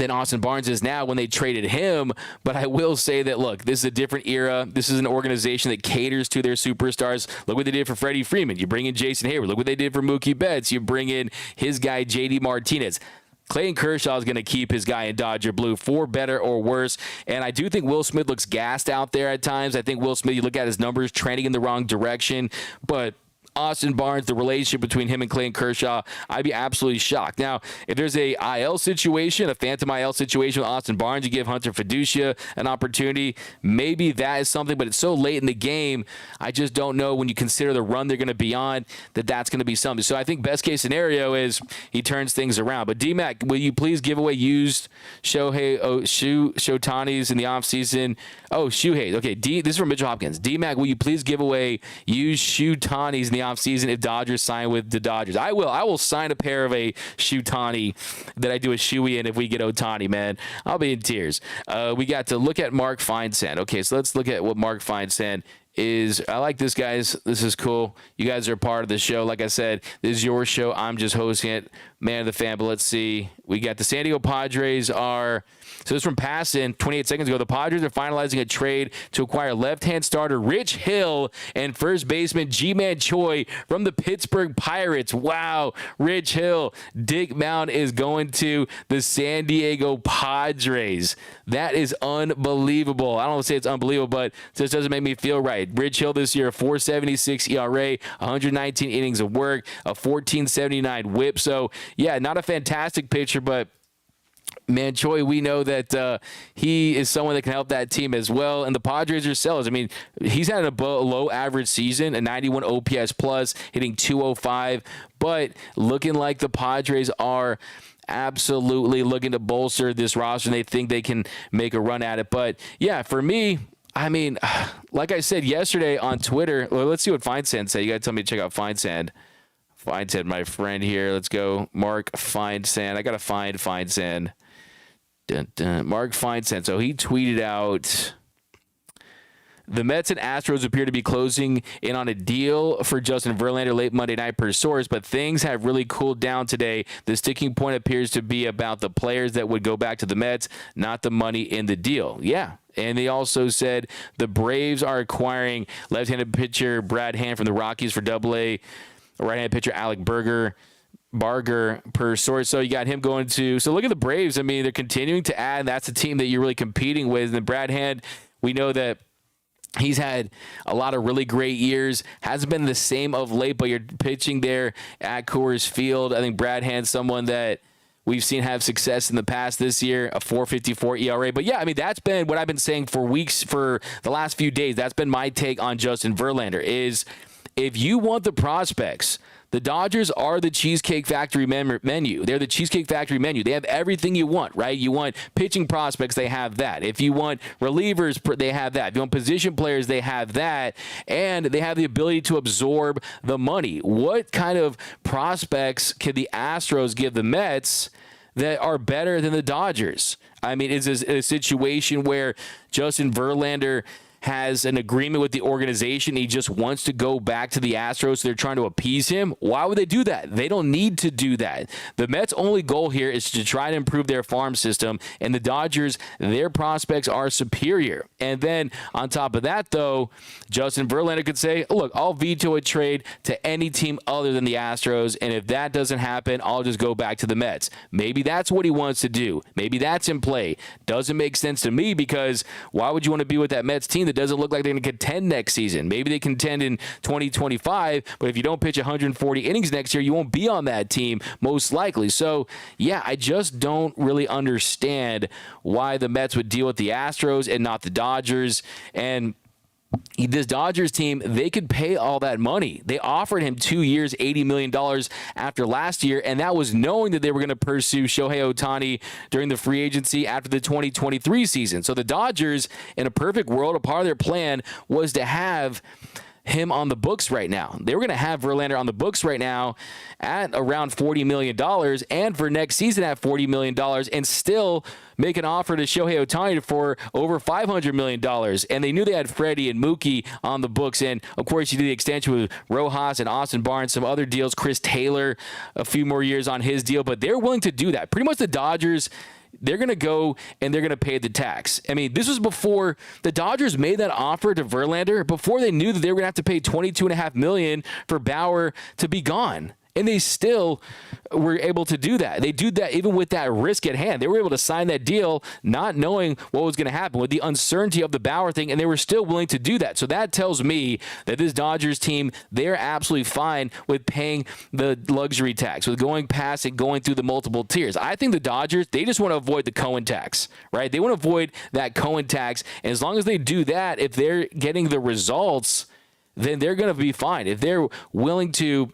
Austin Barnes is now when they traded him. But I will say that, look, this is a different era. This is an organization that caters to their superstars. Look what they did for Freddie Freeman. You bring in Jason Hayward. Look what they did for Mookie Betts. You bring in his guy, J.D. Martinez. Clayton Kershaw is going to keep his guy in Dodger blue, for better or worse. And I do think Will Smith looks gassed out there at times. I think Will Smith, you look at his numbers, trending in the wrong direction. But Austin Barnes, the relationship between him and Clayton Kershaw, I'd be absolutely shocked. Now, if there's a IL situation, a phantom IL situation with Austin Barnes, you give Hunter Fiducia an opportunity. Maybe that is something, but it's so late in the game. I just don't know when you consider the run they're going to be on that that's going to be something. So I think best case scenario is he turns things around. But D-Mac, will you please give away used Shohei's in the offseason? Oh, Shohei. Okay, this is from Mitchell Hopkins. D-Mac, will you please give away used Shohei's in the offseason if Dodgers sign with the Dodgers? I will. I will sign a pair of a Shohei that I do a shoey in if we get Ohtani, man. I'll be in tears. We got to look at Mark Feinsand. Okay, so let's look at what Mark Feinsand is. I like this, guys. This is cool. You guys are part of the show. Like I said, this is your show. I'm just hosting it. Man of the fan, but let's see. We got the San Diego Padres are... So this is from Passan 28 seconds ago. The Padres are finalizing a trade to acquire left-hand starter Rich Hill and first baseman Ji-Man Choi from the Pittsburgh Pirates. Wow, Rich Hill. Dick Mound is going to the San Diego Padres. That is unbelievable. I don't want to say it's unbelievable, but this doesn't make me feel right. Rich Hill this year, 4.76 ERA, 119 innings of work, a 14.79 WHIP. So, yeah, not a fantastic pitcher, but man, Choi, we know that he is someone that can help that team as well. And the Padres are sellers. I mean, he's had a low average season, a 91 OPS plus, hitting 205, but looking like the Padres are absolutely looking to bolster this roster, and they think they can make a run at it. But, yeah, for me, I mean, like I said yesterday on Twitter, well, let's see what Feinsand said. You got to tell me to check out Feinsand. Feinsand, my friend here. Let's go. Mark Feinsand. I got to find Feinsand. Dun, dun. Mark Feinsand. So he tweeted out, the Mets and Astros appear to be closing in on a deal for Justin Verlander late Monday night per source, but things have really cooled down today. The sticking point appears to be about the players that would go back to the Mets, not the money in the deal. Yeah. And they also said the Braves are acquiring left-handed pitcher Brad Hand from the Rockies for Double-A, right-handed pitcher Alec Barger per source. So you got him going to... So look at the Braves. I mean, they're continuing to add. That's a team that you're really competing with. And then Brad Hand, we know that he's had a lot of really great years. Hasn't been the same of late, but you're pitching there at Coors Field. I think Brad Hand's someone that we've seen have success in the past this year, a 4.54 ERA. But, yeah, I mean, that's been what I've been saying for weeks, for the last few days. That's been my take on Justin Verlander is if you want the prospects, the Dodgers are the Cheesecake Factory menu. They're the Cheesecake Factory menu. They have everything you want, right? You want pitching prospects, they have that. If you want relievers, they have that. If you want position players, they have that. And they have the ability to absorb the money. What kind of prospects can the Astros give the Mets that are better than the Dodgers? I mean, is this a situation where Justin Verlander has an agreement with the organization? He just wants to go back to the Astros, so they're trying to appease him. Why would they do that? They don't need to do that. The Mets' only goal here is to try to improve their farm system, and the Dodgers, their prospects are superior. And then on top of that, though, Justin Verlander could say, look, I'll veto a trade to any team other than the Astros, and if that doesn't happen, I'll just go back to the Mets. Maybe that's what he wants to do. Maybe that's in play. Doesn't make sense to me, because why would you want to be with that Mets team that doesn't look like they're going to contend next season? Maybe they contend in 2025, but if you don't pitch 140 innings next year, you won't be on that team most likely. So, yeah, I just don't really understand why the Mets would deal with the Astros and not the Dodgers. And this Dodgers team, they could pay all that money. They offered him 2 years, $80 million after last year, and that was knowing that they were going to pursue Shohei Ohtani during the free agency after the 2023 season. So the Dodgers, in a perfect world, a part of their plan was to have him on the books right now. They were going to have Verlander on the books right now at around $40 million, and for next season at $40 million, and still make an offer to Shohei Ohtani for over $500 million. And they knew they had Freddie and Mookie on the books. And, of course, you did the extension with Rojas and Austin Barnes, some other deals. Chris Taylor, a few more years on his deal. But they're willing to do that. Pretty much the Dodgers, they're going to go and they're going to pay the tax. I mean, this was before the Dodgers made that offer to Verlander, before they knew that they were going to have to pay $22.5 million for Bauer to be gone. And they still were able to do that. They do that even with that risk at hand. They were able to sign that deal not knowing what was going to happen with the uncertainty of the Bauer thing, and they were still willing to do that. So that tells me that this Dodgers team, they're absolutely fine with paying the luxury tax, with going past it, going through the multiple tiers. I think the Dodgers, they just want to avoid the Cohen tax, right? They want to avoid that Cohen tax, and as long as they do that, if they're getting the results, then they're going to be fine. If they're willing to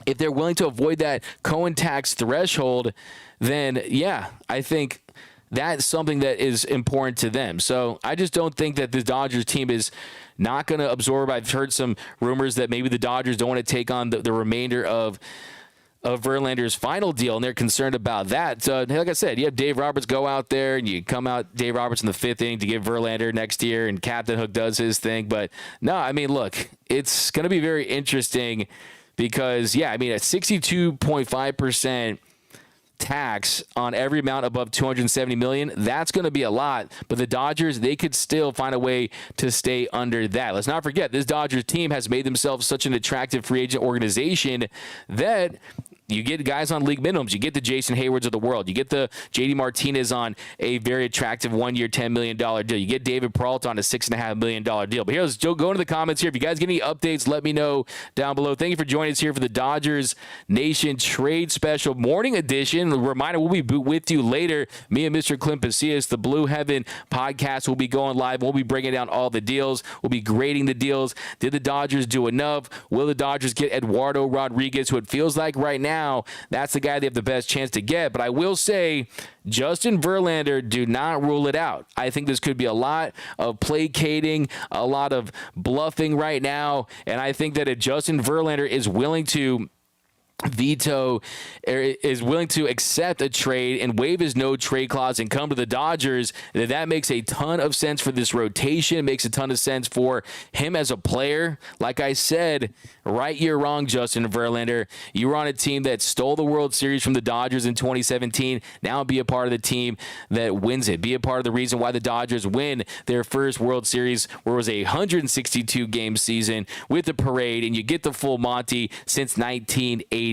avoid that Cohen tax threshold, then yeah, I think that's something that is important to them. So I just don't think that the Dodgers team is not going to absorb. I've heard some rumors that maybe the Dodgers don't want to take on the remainder of Verlander's final deal, and they're concerned about that. So, like I said, you have Dave Roberts go out there, and you come out Dave Roberts in the 5th inning to give Verlander next year, and Captain Hook does his thing. But no, I mean, look, it's going to be very interesting because, yeah, I mean, a 62.5% tax on every amount above $270 million, that's going to be a lot. But the Dodgers, they could still find a way to stay under that. Let's not forget, this Dodgers team has made themselves such an attractive free agent organization that you get guys on league minimums. You get the Jason Haywards of the world. You get the J.D. Martinez on a very attractive 1-year, $10 million deal. You get David Peralta on a $6.5 million deal. But here's Joe. Go into the comments here. If you guys get any updates, let me know down below. Thank you for joining us here for the Dodgers Nation Trade Special Morning Edition. Reminder, we'll be with you later. Me and Mr. Clint Pasillas, the Blue Heaven podcast, will be going live. We'll be breaking down all the deals. We'll be grading the deals. Did the Dodgers do enough? Will the Dodgers get Eduardo Rodriguez, who it feels like right now that's the guy they have the best chance to get? But I will say, Justin Verlander, do not rule it out. I think this could be a lot of placating, a lot of bluffing right now, and I think that if Justin Verlander is willing to is willing to accept a trade and waive his no trade clause and come to the Dodgers, that makes a ton of sense for this rotation. It makes a ton of sense for him as a player. Like I said, right year wrong, Justin Verlander. You were on a team that stole the World Series from the Dodgers in 2017. Now be a part of the team that wins it. Be a part of the reason why the Dodgers win their first World Series, where it was a 162-game season with the parade, and you get the full Monty since 1988.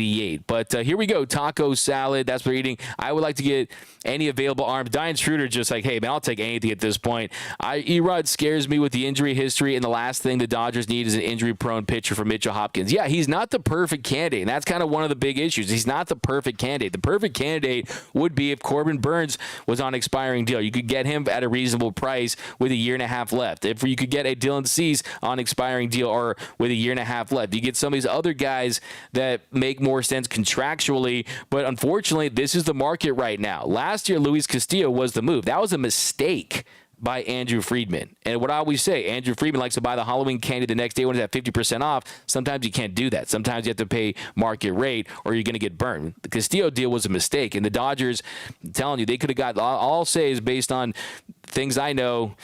But here we go. Taco salad. That's what we're eating. I would like to get any available arms. Diane Schroeder just like, hey, man, I'll take anything at this point. Erod scares me with the injury history, and the last thing the Dodgers need is an injury-prone pitcher for Mitchell Hopkins. Yeah, he's not the perfect candidate, and that's kind of one of the big issues. He's not the perfect candidate. The perfect candidate would be if Corbin Burns was on an expiring deal. You could get him at a reasonable price with a year and a half left. If you could get a Dylan Cease on expiring deal or with a year and a half left. You get some of these other guys that make more sense contractually, but unfortunately, this is the market right now. Last year, Luis Castillo was the move. That was a mistake by Andrew Friedman. And what I always say, Andrew Friedman likes to buy the Halloween candy the next day when it's at 50% off. Sometimes you can't do that. Sometimes you have to pay market rate or you're going to get burned. The Castillo deal was a mistake, and the Dodgers, I'm telling you, they could have got, all I'll say is based on things I know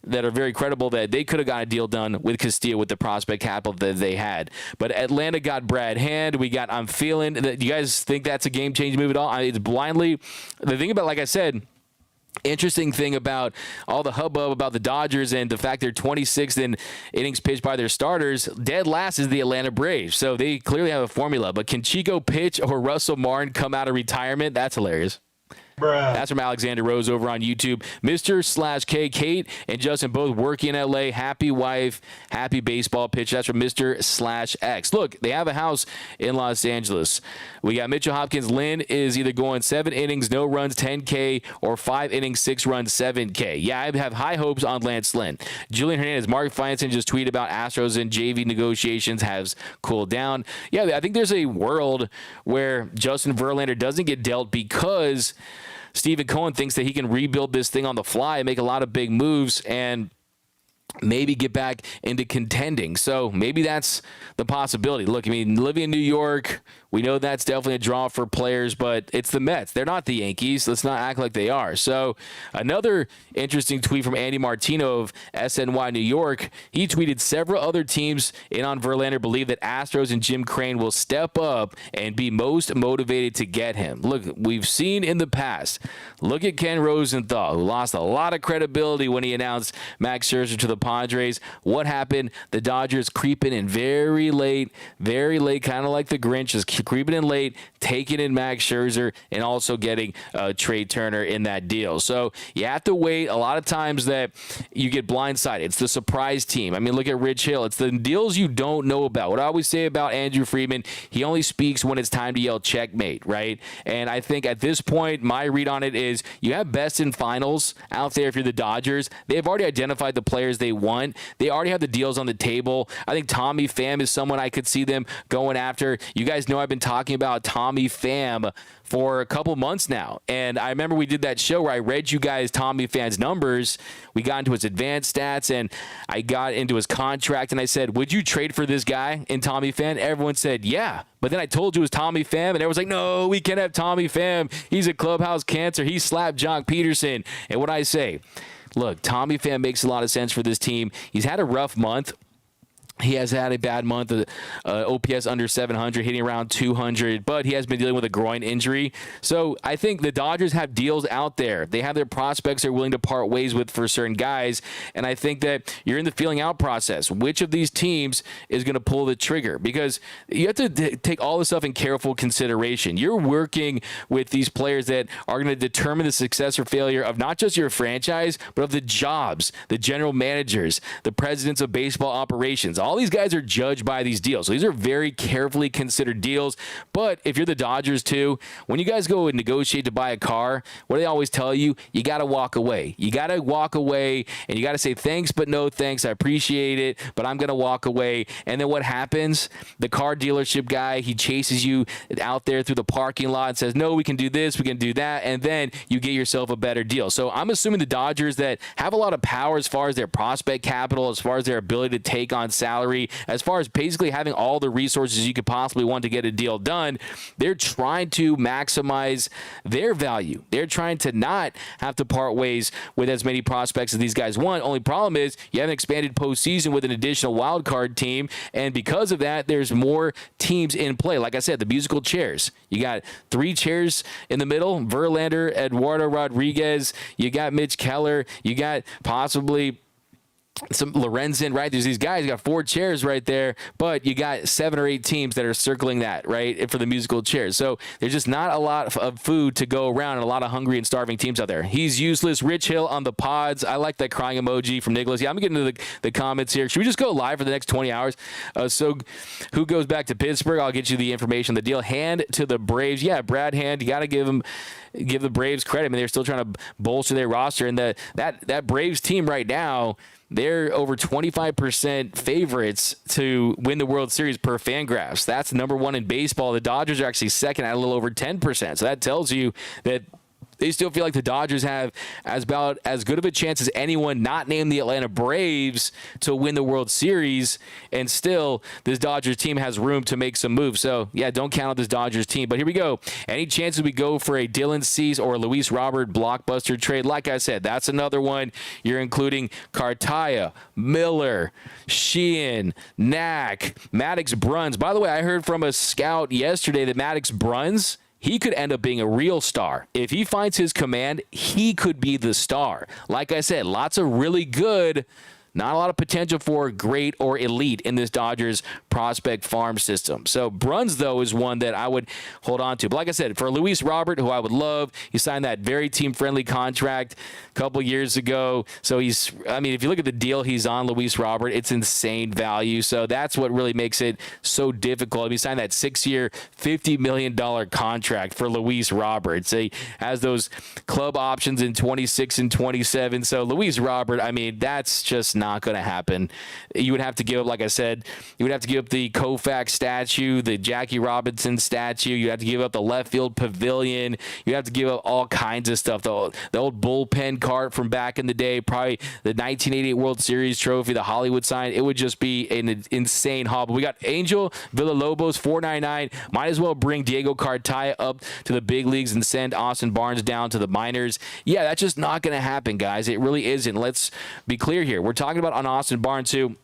that are very credible, that they could have got a deal done with Castillo with the prospect capital that they had. But Atlanta got Brad Hand. We got I'm Feeling. Do you guys think that's a game-changing move at all? It's blindly. The thing about, like I said, interesting thing about all the hubbub about the Dodgers and the fact they're 26th in innings pitched by their starters, dead last is the Atlanta Braves. So they clearly have a formula. But can Chico pitch or Russell Martin come out of retirement? That's hilarious. Bruh. That's from Alexander Rose over on YouTube. Mr./K, Kate and Justin both working in LA. Happy wife, happy baseball pitch. That's from Mr./X. Look, they have a house in Los Angeles. We got Mitchell Hopkins. Lynn is either going 7 innings, no runs, 10K, or 5 innings, 6 runs, 7K. Yeah, I have high hopes on Lance Lynn. Julian Hernandez, Mark Feinstein just tweeted about Astros and JV negotiations has cooled down. Yeah, I think there's a world where Justin Verlander doesn't get dealt because Stephen Cohen thinks that he can rebuild this thing on the fly and make a lot of big moves and maybe get back into contending. So maybe that's the possibility. Look, I mean, living in New York, we know that's definitely a draw for players, but it's the Mets. They're not the Yankees. Let's not act like they are. So another interesting tweet from Andy Martino of SNY New York. He tweeted, several other teams in on Verlander believe that Astros and Jim Crane will step up and be most motivated to get him. Look, we've seen in the past. Look at Ken Rosenthal, who lost a lot of credibility when he announced Max Scherzer to the Padres. What happened? The Dodgers creeping in very late, kind of like the Grinch, just creeping in late, taking in Max Scherzer, and also getting Trey Turner in that deal. So you have to wait. A lot of times that you get blindsided. It's the surprise team. I mean, look at Rich Hill. It's the deals you don't know about. What I always say about Andrew Friedman, he only speaks when it's time to yell checkmate, right? And I think at this point, my read on it is you have best in finals out there if you're the Dodgers. They've already identified the players they want. They already have the deals on the table. I think Tommy Pham is someone I could see them going after. You guys know I've been talking about Tommy Pham for a couple months now. And I remember we did that show where I read you guys Tommy Pham's numbers. We got into his advanced stats, and I got into his contract, and I said, would you trade for this guy in Tommy Pham? Everyone said, yeah. But then I told you it was Tommy Pham, and everyone's like, no, we can't have Tommy Pham. He's a clubhouse cancer. He slapped Jock Peterson. And what I say, look, Tommy Pham makes a lot of sense for this team. He's had a rough month. He has had a bad month, OPS under 700, hitting around 200, but he has been dealing with a groin injury. So I think the Dodgers have deals out there. They have their prospects they're willing to part ways with for certain guys, and I think that you're in the feeling out process. Which of these teams is going to pull the trigger? Because you have to take all this stuff in careful consideration. You're working with these players that are going to determine the success or failure of not just your franchise, but of the jobs, the general managers, the presidents of baseball operations. All these guys are judged by these deals. So these are very carefully considered deals. But if you're the Dodgers too, when you guys go and negotiate to buy a car, what do they always tell you? You got to walk away. You got to walk away, and you got to say thanks, but no thanks. I appreciate it, but I'm going to walk away. And then what happens? The car dealership guy, he chases you out there through the parking lot and says, no, we can do this, we can do that. And then you get yourself a better deal. So I'm assuming the Dodgers that have a lot of power as far as their prospect capital, as far as their ability to take on salary, as far as basically having all the resources you could possibly want to get a deal done, they're trying to maximize their value. They're trying to not have to part ways with as many prospects as these guys want. Only problem is you have an expanded postseason with an additional wild card team, and because of that, there's more teams in play. Like I said, the musical chairs. You got 3 chairs in the middle, Verlander, Eduardo Rodriguez, you got Mitch Keller, you got possibly some Lorenzen, right? There's these guys, you got 4 chairs right there, but you got 7 or 8 teams that are circling that, right, for the musical chairs. So there's just not a lot of food to go around and a lot of hungry and starving teams out there. He's useless. Rich Hill on the pods. I like that crying emoji from Nicholas. Yeah, I'm getting into the comments here. Should we just go live for the next 20 hours? So who goes back to Pittsburgh? I'll get you the information, the deal. Hand to the Braves. Yeah, Brad Hand, you got to give the Braves credit. I mean, they're still trying to bolster their roster, and that Braves team right now, they're over 25% favorites to win the World Series per Fangraphs. That's number 1 in baseball. The Dodgers are actually second at a little over 10%. So that tells you that they still feel like the Dodgers have about as good of a chance as anyone not named the Atlanta Braves to win the World Series, and still this Dodgers team has room to make some moves. So, yeah, don't count out this Dodgers team. But here we go. Any chances we go for a Dylan Cease or Luis Robert blockbuster trade? Like I said, that's another one. You're including Cartaya, Miller, Sheehan, Knack, Maddox Bruns. By the way, I heard from a scout yesterday that Maddox Bruns, he could end up being a real star. If he finds his command, he could be the star. Like I said, lots of really good, not a lot of potential for great or elite in this Dodgers prospect farm system. So Bruns, though, is one that I would hold on to. But like I said, for Luis Robert, who I would love, he signed that very team-friendly contract a couple years ago. So if you look at the deal he's on, Luis Robert, it's insane value. So that's what really makes it so difficult. He signed that 6-year, $50 million contract for Luis Robert. So he has those club options in 26 and 27. So Luis Robert, that's just not going to happen. You would have to give up, like I said, you would have to give up the Koufax statue, the Jackie Robinson statue. You have to give up the left field pavilion. You have to give up all kinds of stuff. The old bullpen cart from back in the day, probably the 1988 World Series trophy, the Hollywood sign. It would just be an insane haul. But we got Angel Villalobos, $4.99. Might as well bring Diego Cartaya up to the big leagues and send Austin Barnes down to the minors. Yeah, that's just not going to happen, guys. It really isn't. Let's be clear here. We're talking about on Austin Barnes, who,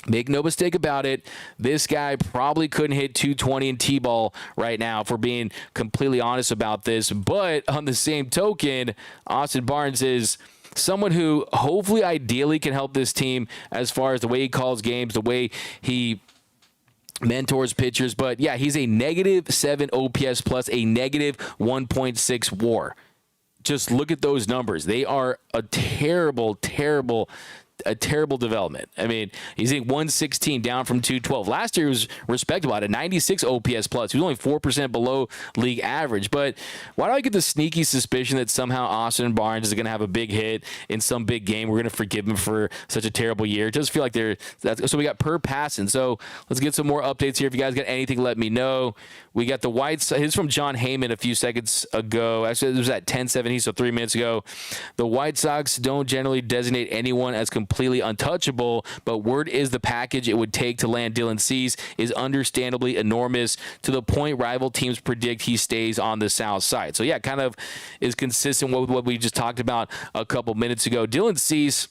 make no mistake about it, this guy probably couldn't hit 220 in T-ball right now, if we're being completely honest about this. But on the same token, Austin Barnes is someone who hopefully ideally can help this team as far as the way he calls games, the way he mentors pitchers. But yeah, he's a -7 OPS plus a -1.6 WAR. Just look at those numbers. They are a terrible development. I mean, he's at 116 down from 212. Last year was respectable at a 96 OPS plus. He was only 4% below league average. But why do I get the sneaky suspicion that somehow Austin Barnes is going to have a big hit in some big game? We're going to forgive him for such a terrible year. It does feel like so we got per passing. So let's get some more updates here. If you guys got anything, let me know. We got the White Sox. Here's from John Heyman a few seconds ago. Actually, it was at 10:17, so 3 minutes ago. The White Sox don't generally designate anyone as completely untouchable, but word is the package it would take to land Dylan Cease is understandably enormous, to the point rival teams predict he stays on the south side. So yeah, kind of is consistent with what we just talked about a couple minutes ago. Dylan Cease,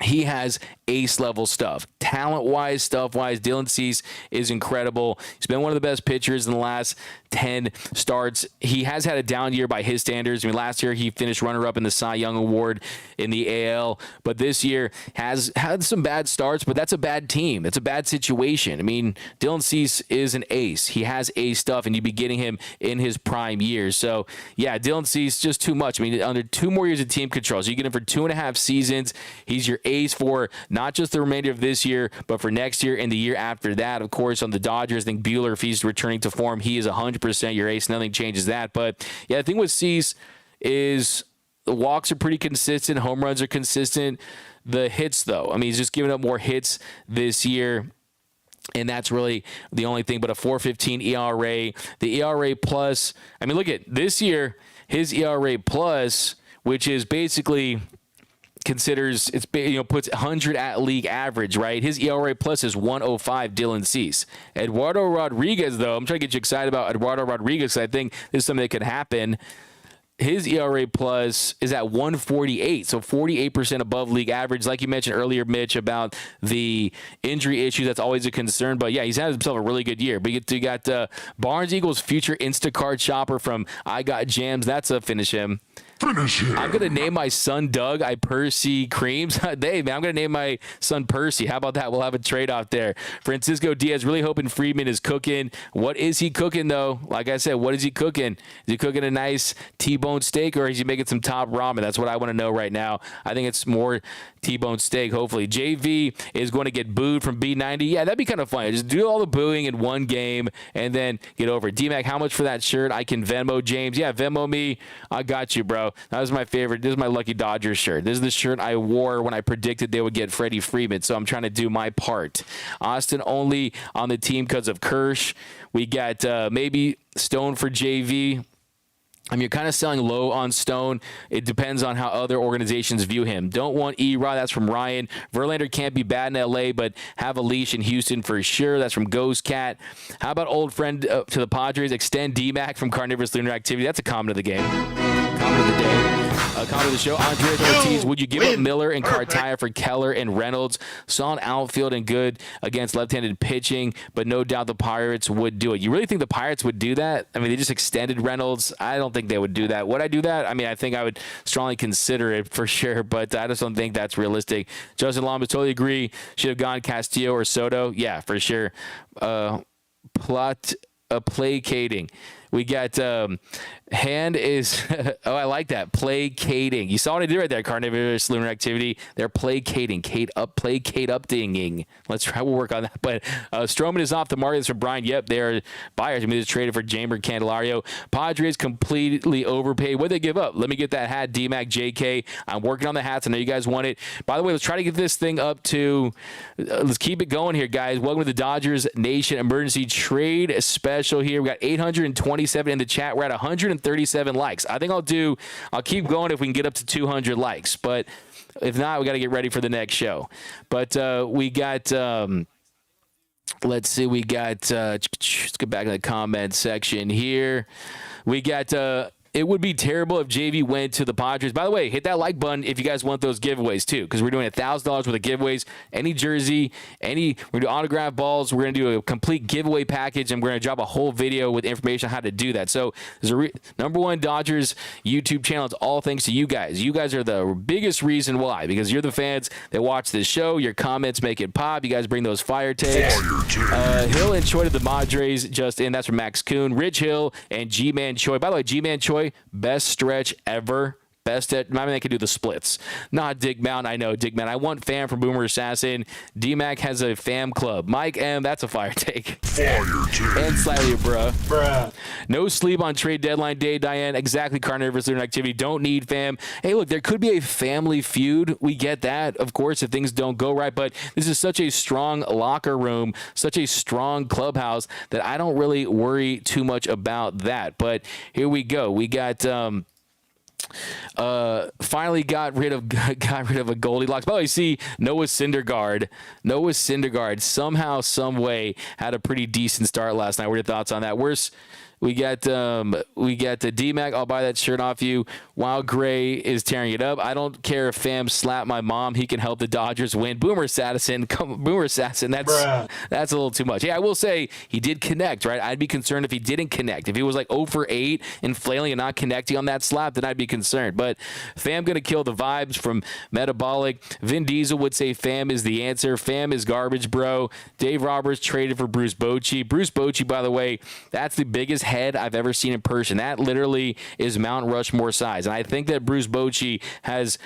he has ace-level stuff. Talent-wise, stuff-wise, Dylan Cease is incredible. He's been one of the best pitchers in the last 10 starts. He has had a down year by his standards. I mean, last year he finished runner-up in the Cy Young Award in the AL, but this year has had some bad starts, but that's a bad team. It's a bad situation. I mean, Dylan Cease is an ace. He has ace stuff, and you'd be getting him in his prime years. So, yeah, Dylan Cease, just too much. I mean, under 2 more years of team control. So you get him for 2.5 seasons. He's your ace for not just the remainder of this year, but for next year and the year after that. Of course, on the Dodgers, I think Buehler, if he's returning to form, he is 100% your ace. Nothing changes that. But yeah, the thing with Cease is the walks are pretty consistent. Home runs are consistent. The hits, though, I mean, he's just giving up more hits this year. And that's really the only thing. But a 4.15 ERA. The ERA plus, I mean, look at this year, his ERA plus, which is basically considers puts 100 at league average, right? His ERA plus is 105. Dylan Cease. Eduardo Rodriguez, though, I'm trying to get you excited about Eduardo Rodriguez. I think this is something that could happen. His ERA plus is at 148, so 48% above league average. Like you mentioned earlier, Mitch, about the injury issue, that's always a concern. But yeah, he's had himself a really good year. But you got Barnes Eagles future Instacart shopper from I Got Jams. That's a finish him. I'm going to name my son Doug Percy Creams. Hey, man, I'm going to name my son Percy. How about that? We'll have a trade-off there. Francisco Diaz, really hoping Friedman is cooking. What is he cooking, though? Like I said, what is he cooking? Is he cooking a nice T-bone steak, or is he making some top ramen? That's what I want to know right now. I think it's more T-bone steak, hopefully. JV is going to get booed from B90. Yeah, that'd be kind of funny. Just do all the booing in one game and then get over it. D-Mac, how much for that shirt? I can Venmo James. Yeah, Venmo me. I got you, bro. That was my favorite. This is my Lucky Dodgers shirt. This is the shirt I wore when I predicted they would get Freddie Freeman, so I'm trying to do my part. Austin only on the team because of Kirsch. We got maybe Stone for JV. I mean, you're kind of selling low on Stone. It depends on how other organizations view him. Don't want E-Rod. That's from Ryan. Verlander can't be bad in L.A., but have a leash in Houston for sure. That's from Ghost Cat. How about old friend to the Padres? Extend D-Mac from Carnivorous Lunar Activity. That's a comment of the game. Comment of the day. Comment of the show. Andres Ortiz, would you give up Miller and Cartaya for Keller and Reynolds? Solid outfield and good against left-handed pitching, but no doubt the Pirates would do it. You really think the Pirates would do that? I mean, they just extended Reynolds. I don't think they would do that. Would I do that? I mean, I think I would strongly consider it for sure, but I just don't think that's realistic. Justin Lamas, totally agree. Should have gone Castillo or Soto. Yeah, for sure. Placating. We got hand is oh, I like that. Placating. You saw what I did right there, Carnivorous Lunar Activity. They're placating. Placate up dinging. Let's try. We'll work on that. But Stroman is off the market. That's for Brian. Yep, they're buyers. I mean, they just traded for Jamer Candelario. Padres completely overpaid. What did they give up? Let me get that hat. DMAC JK. I'm working on the hats. I know you guys want it. By the way, let's try to get this thing up to let's keep it going here, guys. Welcome to the Dodgers Nation Emergency Trade Special here. We got 827 in the chat. We're at 137 likes. I think I'll keep going if we can get up to 200 likes. But if not, we got to get ready for the next show. But we got, let's see, we got, let's get back to the comment section here. We got it would be terrible if JV went to the Padres. By the way, hit that like button if you guys want those giveaways too, because we're doing $1,000 worth of giveaways. Any jersey, we're going to do autograph balls. We're going to do a complete giveaway package, and we're going to drop a whole video with information on how to do that. So there's number one Dodgers YouTube channel. It's all thanks to you guys. You guys are the biggest reason why, because you're the fans that watch this show. Your comments make it pop. You guys bring those fire takes. Hill and Choi to the Padres just in. That's from Max Kuhn. Rich Hill and G-Man Choi. By the way, G-Man Choi, best stretch ever. Best at, I mean, they could do the splits. Not Dick Mount. I know, Dick Mount. I want fam from Boomer Assassin. D-Mac has a fam club. Mike M, that's a fire take. And slightly a bruh. No sleep on trade deadline day, Diane. Exactly, carnivorous student activity. Don't need fam. Hey, look, there could be a family feud. We get that, of course, if things don't go right. But this is such a strong locker room, such a strong clubhouse that I don't really worry too much about that. But here we go. We got... finally got rid of a Goldilocks. By the way, see Noah Syndergaard somehow, some way had a pretty decent start last night. What are your thoughts on that? We got the D-Mac. I'll buy that shirt off you. While Gray is tearing it up. I don't care if fam slap my mom. He can help the Dodgers win. Boomer Assassin. Boomer Assassin. That's a little too much. Yeah, I will say he did connect, right? I'd be concerned if he didn't connect. If he was like 0 for 8 and flailing and not connecting on that slap, then I'd be concerned. But fam going to kill the vibes from Metabolic. Vin Diesel would say fam is the answer. Fam is garbage, bro. Dave Roberts traded for Bruce Bochy. Bruce Bochy, by the way, that's the biggest head I've ever seen in person. That literally is Mount Rushmore size. And I think that Bruce Bochy has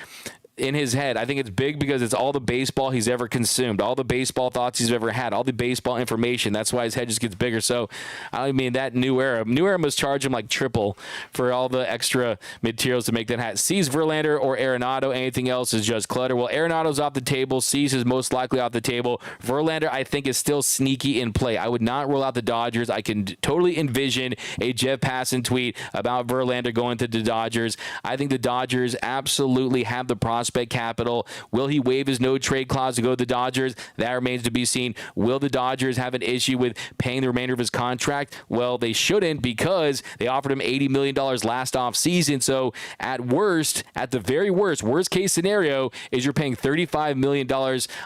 in his head, I think it's big because it's all the baseball he's ever consumed, all the baseball thoughts he's ever had, all the baseball information. That's why his head just gets bigger. So, I mean, that New Era must charge him like triple for all the extra materials to make that hat. Cease Verlander or Arenado. Anything else is just clutter. Well, Arenado's off the table. Cease is most likely off the table. Verlander, I think, is still sneaky in play. I would not rule out the Dodgers. I can totally envision a Jeff Passan tweet about Verlander going to the Dodgers. I think the Dodgers absolutely have the prospect capital. Will he waive his no trade clause to go to the Dodgers? That remains to be seen. Will the Dodgers have an issue with paying the remainder of his contract? Well, they shouldn't, because they offered him $80 million last offseason. So at the very worst case scenario is you're paying $35 million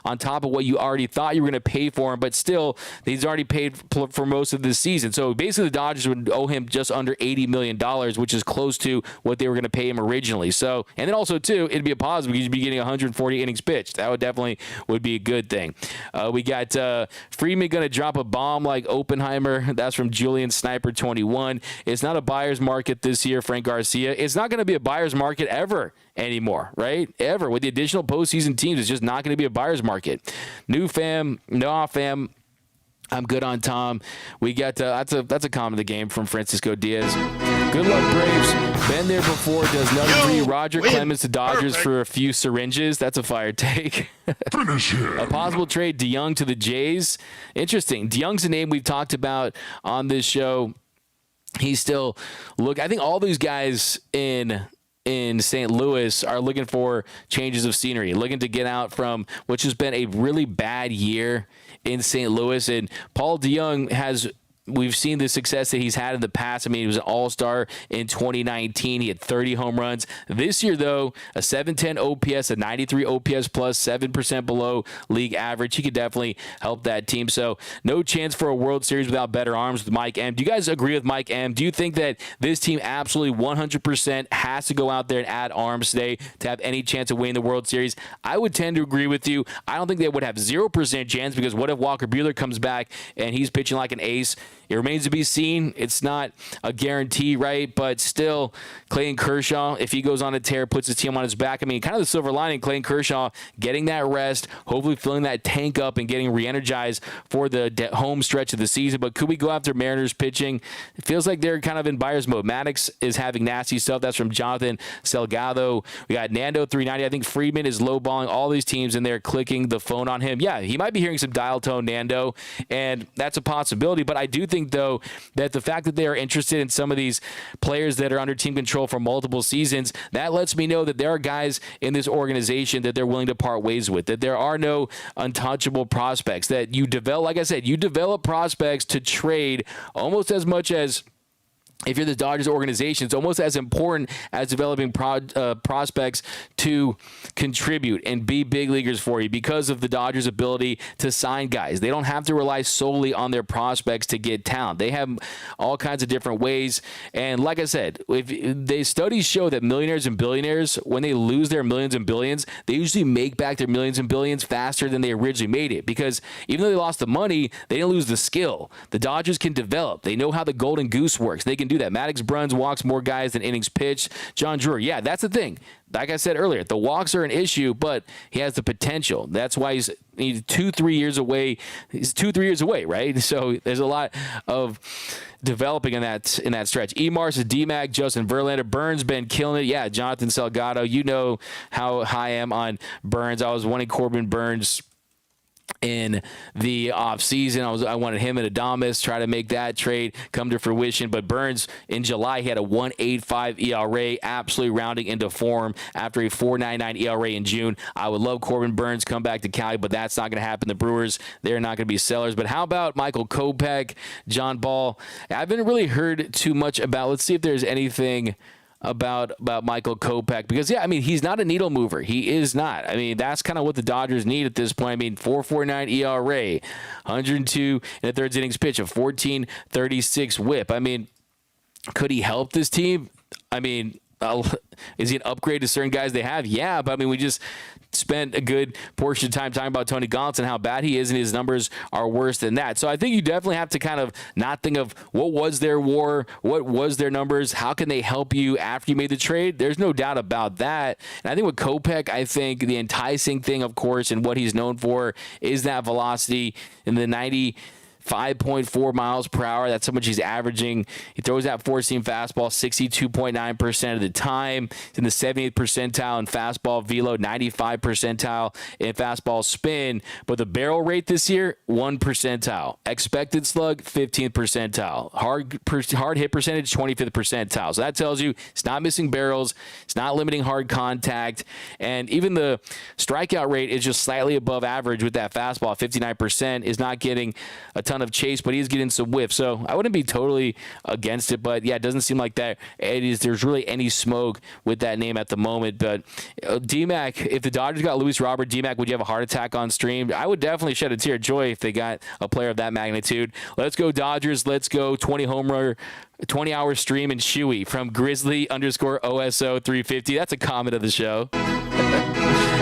on top of what you already thought you were going to pay for him, but still he's already paid for most of the season. So basically the Dodgers would owe him just under $80 million, which is close to what they were going to pay him originally. So, and then also too, it'd be a positive because you'd be getting 140 innings pitched. That would be a good thing. We got Friedman going to drop a bomb like Oppenheimer. That's from Julian Sniper 21. It's not a buyer's market this year, Frank Garcia. It's not going to be a buyer's market ever anymore, right? Ever. With the additional postseason teams, it's just not going to be a buyer's market. New fam, no fam. I'm good on Tom. We got that's a comment of the game from Francisco Diaz. Good luck, Braves. Been there before. Does nothing for you. Roger Clemens to Dodgers for a few syringes. That's a fire take. Finish him. A possible trade, DeYoung to the Jays. Interesting. DeYoung's a name we've talked about on this show. He's still I think all these guys in St. Louis are looking for changes of scenery, looking to get out from which has been a really bad year in St. Louis. And Paul DeYoung we've seen the success that he's had in the past. I mean, he was an all-star in 2019. He had 30 home runs. This year, though, a 710 OPS, a 93 OPS plus, 7% below league average. He could definitely help that team. So no chance for a World Series without better arms with Mike M. Do you guys agree with Mike M? Do you think that this team absolutely 100% has to go out there and add arms today to have any chance of winning the World Series? I would tend to agree with you. I don't think they would have 0% chance, because what if Walker Buehler comes back and he's pitching like an ace? It remains to be seen. It's not a guarantee, right? But still, Clayton Kershaw, if he goes on a tear, puts his team on his back. I mean, kind of the silver lining, Clayton Kershaw getting that rest, hopefully filling that tank up and getting re-energized for the home stretch of the season. But could we go after Mariners pitching? It feels like they're kind of in buyer's mode. Maddox is having nasty stuff. That's from Jonathan Salgado. We got Nando 390. I think Friedman is lowballing all these teams, and they're clicking the phone on him. Yeah, he might be hearing some dial tone, Nando, and that's a possibility. But I do think, though, that the fact that they are interested in some of these players that are under team control for multiple seasons, that lets me know that there are guys in this organization that they're willing to part ways with, that there are no untouchable prospects, that you develop, like I said, you develop prospects to trade almost as much as if you're the Dodgers organization, it's almost as important as developing prospects to contribute and be big leaguers for you because of the Dodgers' ability to sign guys. They don't have to rely solely on their prospects to get talent. They have all kinds of different ways. And like I said, if the studies show that millionaires and billionaires, when they lose their millions and billions, they usually make back their millions and billions faster than they originally made it, because even though they lost the money, they didn't lose the skill. The Dodgers can develop. They know how the golden goose works. They can do that. Maddox Bruns walks more guys than innings pitched. John Drury, yeah, that's the thing. Like I said earlier, the walks are an issue, but he has the potential. That's why he's 2-3 years away. He's 2-3 years away, right? So there's a lot of developing in that stretch. Emars, D-Mac, Justin Verlander. Burns been killing it. Yeah, Jonathan Salgado. You know how high I am on Burns. I was wanting Corbin Burns in the offseason. I wanted him and Adames, try to make that trade come to fruition. But Burns, in July, he had a 1.85 ERA, absolutely rounding into form after a 4.99 ERA in June. I would love Corbin Burns come back to Cali, but that's not going to happen. The Brewers, they're not going to be sellers. But how about Michael Kopech, John Ball? I haven't really heard too much about. Let's see if there's anything about Michael Kopech, because yeah, I mean, he's not a needle mover. He is not. I mean, that's kind of what the Dodgers need at this point. I mean, 4.49 ERA, 102 in the third innings pitch, a 14.36 WHIP. I mean, could he help this team? I mean, is he an upgrade to certain guys they have? Yeah, but I mean, we just spent a good portion of time talking about Tony Gonsolin, how bad he is, and his numbers are worse than that. So I think you definitely have to kind of not think of what was their WAR, what was their numbers, how can they help you after you made the trade. There's no doubt about that. And I think with Kopech, I think the enticing thing, of course, and what he's known for is that velocity in the 5.4 miles per hour. That's how much he's averaging. He throws that four-seam fastball 62.9% of the time. He's in the 78th percentile in fastball velo, 95 percentile in fastball spin. But the barrel rate this year, 1 percentile. Expected slug, 15th percentile. Hard hit percentage, 25th percentile. So that tells you it's not missing barrels. It's not limiting hard contact. And even the strikeout rate is just slightly above average with that fastball. 59% is not getting a ton of chase, but he's getting some whiff. So I wouldn't be totally against it, but yeah, it doesn't seem like that there's really any smoke with that name at the moment. But D-Mac, if the Dodgers got Luis Robert, D-Mac, would you have a heart attack on stream? I would definitely shed a tear of joy if they got a player of that magnitude. Let's go Dodgers. Let's go 20-hour stream and Shuey from Grizzly_OSO 350. That's a comment of the show.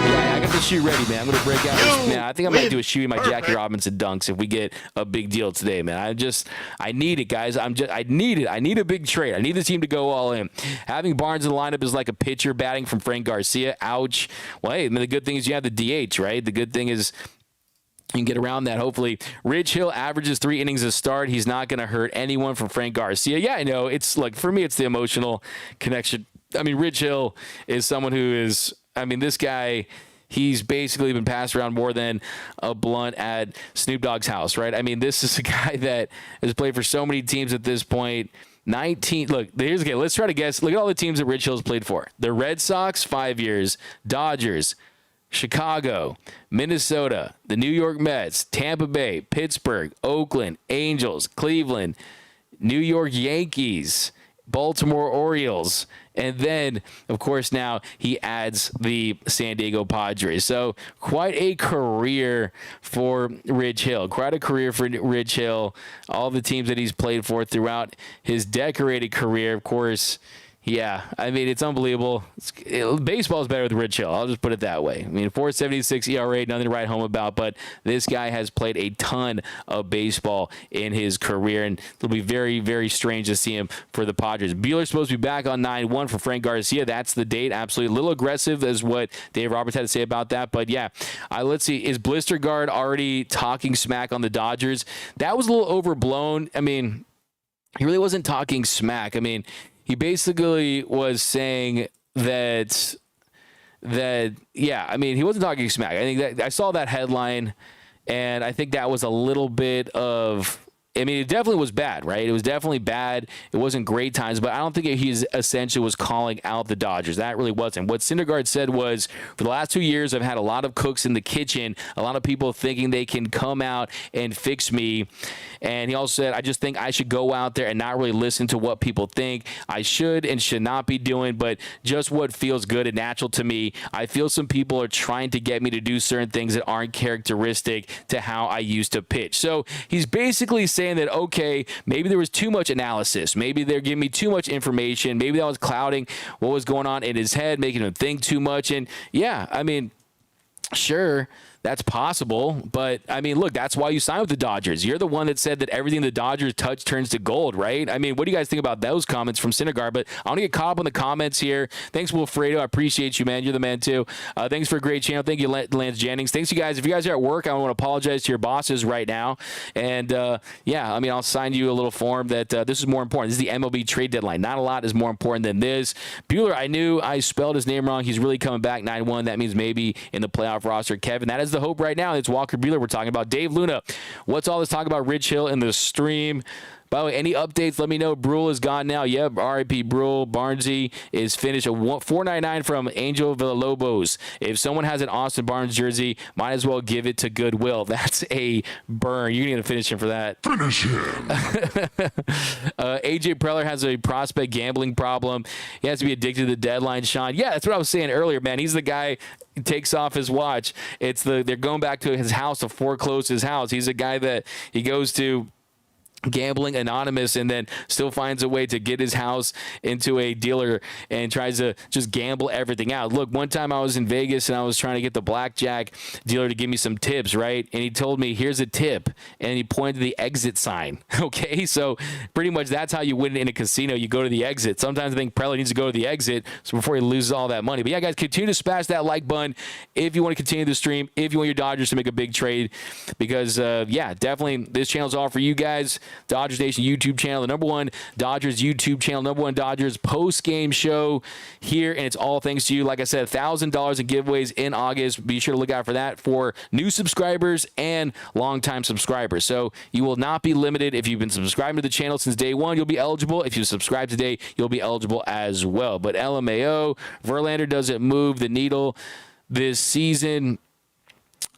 Yeah, I got the shoe ready, man. I'm going to break out this. Man, I think I might do a shoe in my Jackie Robinson dunks if we get a big deal today, man. I need it, guys. I need it. I need a big trade. I need the team to go all in. Having Barnes in the lineup is like a pitcher batting from Frank Garcia. Ouch. Well, hey, I mean, the good thing is you have the DH, right? The good thing is you can get around that, hopefully. Rich Hill averages 3 innings a start. He's not going to hurt anyone from Frank Garcia. Yeah, I know. It's like, for me, it's the emotional connection. I mean, Rich Hill is someone who is, I mean, this guy, he's basically been passed around more than a blunt at Snoop Dogg's house, right? I mean, this is a guy that has played for so many teams at this point. 19. Look, here's again. Let's try to guess. Look at all the teams that Rich Hill's played for. The Red Sox, 5 years. Dodgers, Chicago, Minnesota, the New York Mets, Tampa Bay, Pittsburgh, Oakland, Angels, Cleveland, New York Yankees, Baltimore Orioles, and then, of course, now he adds the San Diego Padres. So quite a career for Rich Hill. Quite a career for Rich Hill. All the teams that he's played for throughout his decorated career, of course. Yeah, I mean, it's unbelievable. Baseball is better with Rich Hill. I'll just put it that way. I mean, 4.76 ERA, nothing to write home about, but this guy has played a ton of baseball in his career, and it'll be very, very strange to see him for the Padres. Buehler's supposed to be back on 9-1 for Frank Garcia. That's the date. Absolutely. A little aggressive is what Dave Roberts had to say about that, but yeah. Let's see. Is Blistergaard already talking smack on the Dodgers? That was a little overblown. I mean, he really wasn't talking smack. I mean, he basically was saying that yeah, I mean, he wasn't talking smack. I think that I saw that headline, and I think that was a little bit of I mean, it definitely was bad, right? It was definitely bad. It wasn't great times, but I don't think he essentially was calling out the Dodgers. That really wasn't. What Syndergaard said was, for the last 2 years, I've had a lot of cooks in the kitchen, a lot of people thinking they can come out and fix me. And he also said, I just think I should go out there and not really listen to what people think I should and should not be doing, but just what feels good and natural to me. I feel some people are trying to get me to do certain things that aren't characteristic to how I used to pitch. So he's basically saying that, okay, maybe there was too much analysis. Maybe they're giving me too much information. Maybe that was clouding what was going on in his head, making him think too much. And yeah, I mean, sure, that's possible, but I mean, look, that's why you signed with the Dodgers. You're the one that said that everything the Dodgers touch turns to gold, right? I mean, what do you guys think about those comments from Syndergaard? But I want to get caught up on the comments here. Thanks, Wilfredo. I appreciate you, man. You're the man, too. Thanks for a great channel. Thank you, Lance Jennings. Thanks, you guys. If you guys are at work, I want to apologize to your bosses right now. And, yeah, I mean, I'll sign you a little form that this is more important. This is the MLB trade deadline. Not a lot is more important than this. Bueller, I knew I spelled his name wrong. He's really coming back 9-1. That means maybe in the playoff roster. Kevin, that is the hope right now. It's Walker Bueller we're talking about. Dave Luna, what's all this talk about Rich Hill in the stream? By the way, any updates, let me know. Brule is gone now. Yep, R.I.P. Brule. Barnesy is finished. A $4.99 from Angel Villalobos. If someone has an Austin Barnes jersey, might as well give it to Goodwill. That's a burn. You're going to finish him for that. Finish him. AJ Preller has a prospect gambling problem. He has to be addicted to the deadline, Sean. Yeah, that's what I was saying earlier, man. He's the guy who takes off his watch. They're going back to his house to foreclose his house. He's a guy that he goes to Gambling Anonymous and then still finds a way to get his house into a dealer and tries to just gamble everything out. Look, one time I was in Vegas and I was trying to get the blackjack dealer to give me some tips, right? And he told me, here's a tip. And he pointed to the exit sign. Okay, so pretty much that's how you win in a casino. You go to the exit. Sometimes I think Preller needs to go to the exit so before he loses all that money. But yeah, guys, continue to smash that like button if you want to continue the stream, if you want your Dodgers to make a big trade, because yeah, definitely this channel's all for you guys. Dodgers Nation YouTube channel, the #1 Dodgers YouTube channel, #1 Dodgers post-game show here, and it's all thanks to you. Like I said, $1,000 in giveaways in August. Be sure to look out for that for new subscribers and longtime subscribers. So you will not be limited. If you've been subscribing to the channel since day one, you'll be eligible. If you subscribe today, you'll be eligible as well. But LMAO, Verlander doesn't move the needle this season.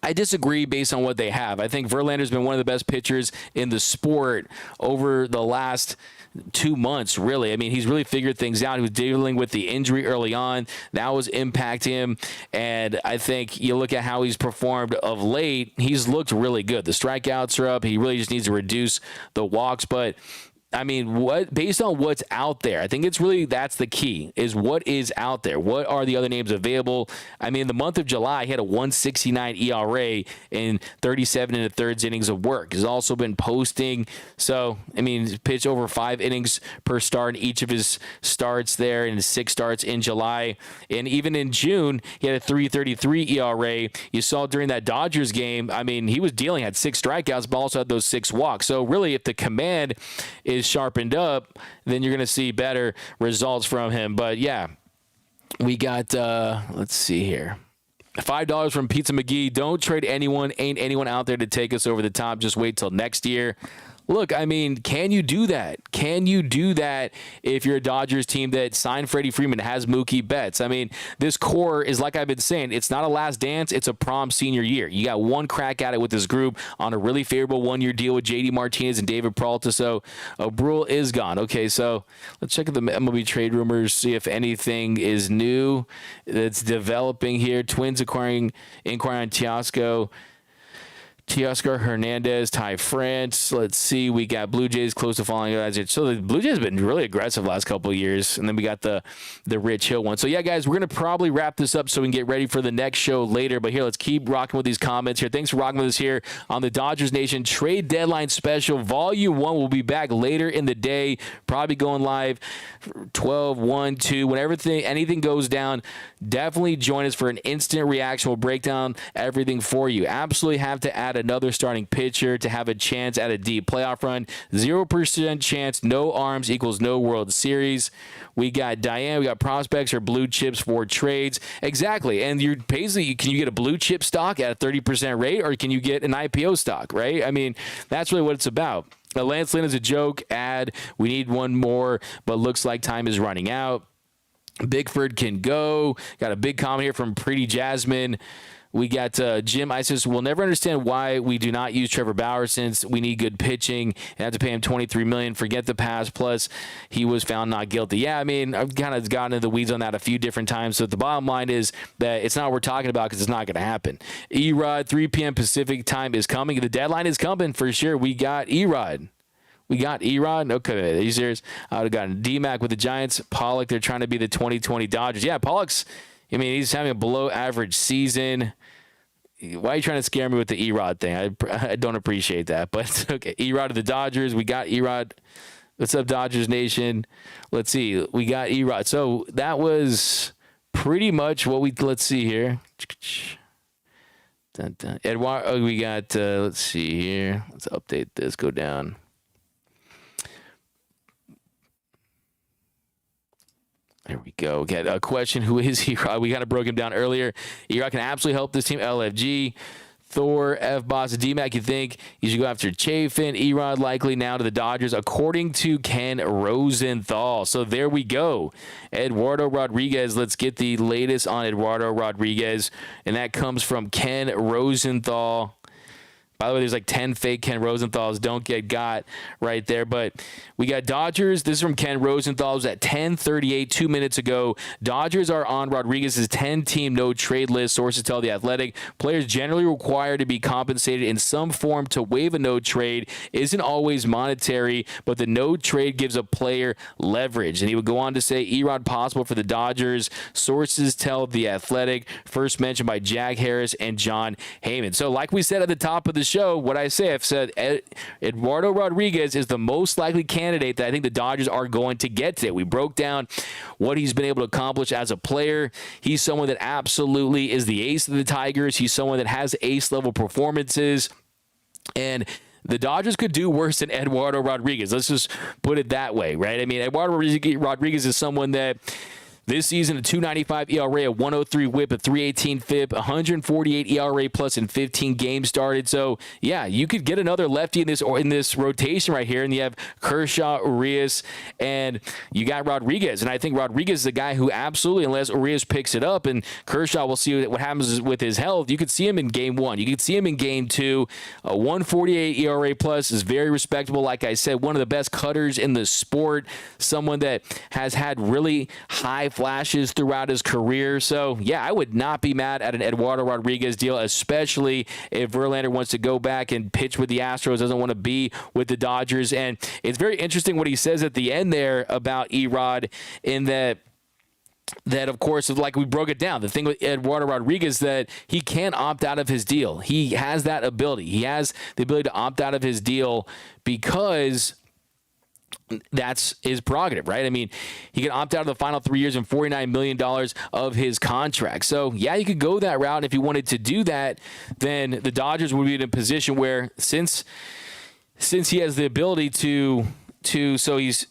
I disagree based on what they have. I think Verlander's been one of the best pitchers in the sport over the last 2 months, really. I mean, he's really figured things out. He was dealing with the injury early on. That was impacting him. And I think you look at how he's performed of late, he's looked really good. The strikeouts are up. He really just needs to reduce the walks. But I mean, based on what's out there, I think it's really, that's the key, is what is out there. What are the other names available? I mean, the month of July, he had a 1.69 ERA in 37 1/3 innings of work. He's also been posting. So, I mean, he's pitched over 5 innings per start in each of his starts there, and 6 starts in July. And even in June, he had a 3.33 ERA. You saw during that Dodgers game, I mean, he was dealing, had 6 strikeouts, but also had those 6 walks. So really, if the command is sharpened up, then you're going to see better results from him. But yeah, we got, let's see here. $5 from Pizza McGee. Don't trade anyone. Ain't anyone out there to take us over the top. Just wait till next year. Look, I mean, can you do that? Can you do that if you're a Dodgers team that signed Freddie Freeman, has Mookie Betts? I mean, this core is, like I've been saying, it's not a last dance, it's a prom senior year. You got one crack at it with this group on a really favorable one-year deal with J.D. Martinez and David Peralta, so Brule is gone. Okay, so let's check the MLB trade rumors, see if anything is new that's developing here. Twins inquiring on Teoscar Hernandez, Ty France. Let's see. We got Blue Jays close to falling. So the Blue Jays have been really aggressive last couple of years. And then we got the Rich Hill one. So, yeah, guys, we're going to probably wrap this up so we can get ready for the next show later. But here, let's keep rocking with these comments here. Thanks for rocking with us here on the Dodgers Nation Trade Deadline Special. Volume 1 will be back later in the day. Probably going live 12, 1, 2. Whenever anything goes down, definitely join us for an instant reaction. We'll break down everything for you. Absolutely have to add another starting pitcher to have a chance at a deep playoff run. 0% chance, no arms equals no World Series. We got Diane, we got prospects or blue chips for trades. Exactly. And you're basically, can you get a blue chip stock at a 30% rate, or can you get an IPO stock, right? I mean, that's really what it's about. Lance Lynn is a joke. We need one more, but looks like time is running out. Bickford can go. Got a big comment here from Pretty Jasmine. We got Jim Isis. We'll never understand why we do not use Trevor Bauer since we need good pitching and have to pay him $23 million. Forget the pass. Plus, he was found not guilty. Yeah, I mean, I've kind of gotten into the weeds on that a few different times. So the bottom line is that it's not what we're talking about because it's not going to happen. Erod, 3 p.m. Pacific time is coming. The deadline is coming for sure. We got Erod. Okay, are you serious? I would have gotten D-Mac with the Giants. Pollock, they're trying to be the 2020 Dodgers. Yeah, Pollock's, I mean, he's having a below-average season. Why are you trying to scare me with the Erod thing? I don't appreciate that. But, okay, Erod of the Dodgers. We got Erod. What's up, Dodgers Nation? Let's see. We got Erod. So that was pretty much what let's see here. Eduardo, we got, let's see here. Let's update this. Go down. There we go. Get a question. Who is Erod? We kind of broke him down earlier. Erod can absolutely help this team. LFG, Thor, F-Boss, D-Mac, you think you should go after Chafin. Erod likely now to the Dodgers, according to Ken Rosenthal. So there we go. Eduardo Rodriguez. Let's get the latest on Eduardo Rodriguez. And that comes from Ken Rosenthal. By the way, there's like 10 fake Ken Rosenthals. Don't get got right there. But we got Dodgers. This is from Ken Rosenthal. It was at 10:38, 2 minutes ago. Dodgers are on Rodriguez's 10-team no-trade list. Sources tell The Athletic. Players generally required to be compensated in some form to waive a no-trade. Isn't always monetary, but the no-trade gives a player leverage. And he would go on to say, Erod possible for the Dodgers. Sources tell The Athletic. First mentioned by Jack Harris and John Heyman. So like we said at the top of the show, what I say, I've said Eduardo Rodriguez is the most likely candidate that I think the Dodgers are going to get to. We broke down what he's been able to accomplish as a player. He's someone that absolutely is the ace of the Tigers. He's someone that has ace-level performances. And the Dodgers could do worse than Eduardo Rodriguez. Let's just put it that way, right? I mean, Eduardo Rodriguez is someone that this season, a 2.95 ERA, a 103 WHIP, a 3.18 FIP, 148 ERA plus in 15 games started. So, yeah, you could get another lefty in this rotation right here, and you have Kershaw, Urias, and you got Rodriguez. And I think Rodriguez is the guy who absolutely, unless Urias picks it up, and Kershaw, will see what happens with his health. You could see him in Game 1. You could see him in Game 2. A 148 ERA plus is very respectable. Like I said, one of the best cutters in the sport, someone that has had really high flashes throughout his career. So, yeah, I would not be mad at an Eduardo Rodriguez deal, especially if Verlander wants to go back and pitch with the Astros, doesn't want to be with the Dodgers. And it's very interesting what he says at the end there about Erod, in that of course, like we broke it down, the thing with Eduardo Rodriguez, that he can opt out of his deal. He has that ability. He has the ability to opt out of his deal because that's his prerogative, right? I mean, he can opt out of the final 3 years and $49 million of his contract. So, yeah, you could go that route. And if you wanted to do that, then the Dodgers would be in a position where since he has the ability so he's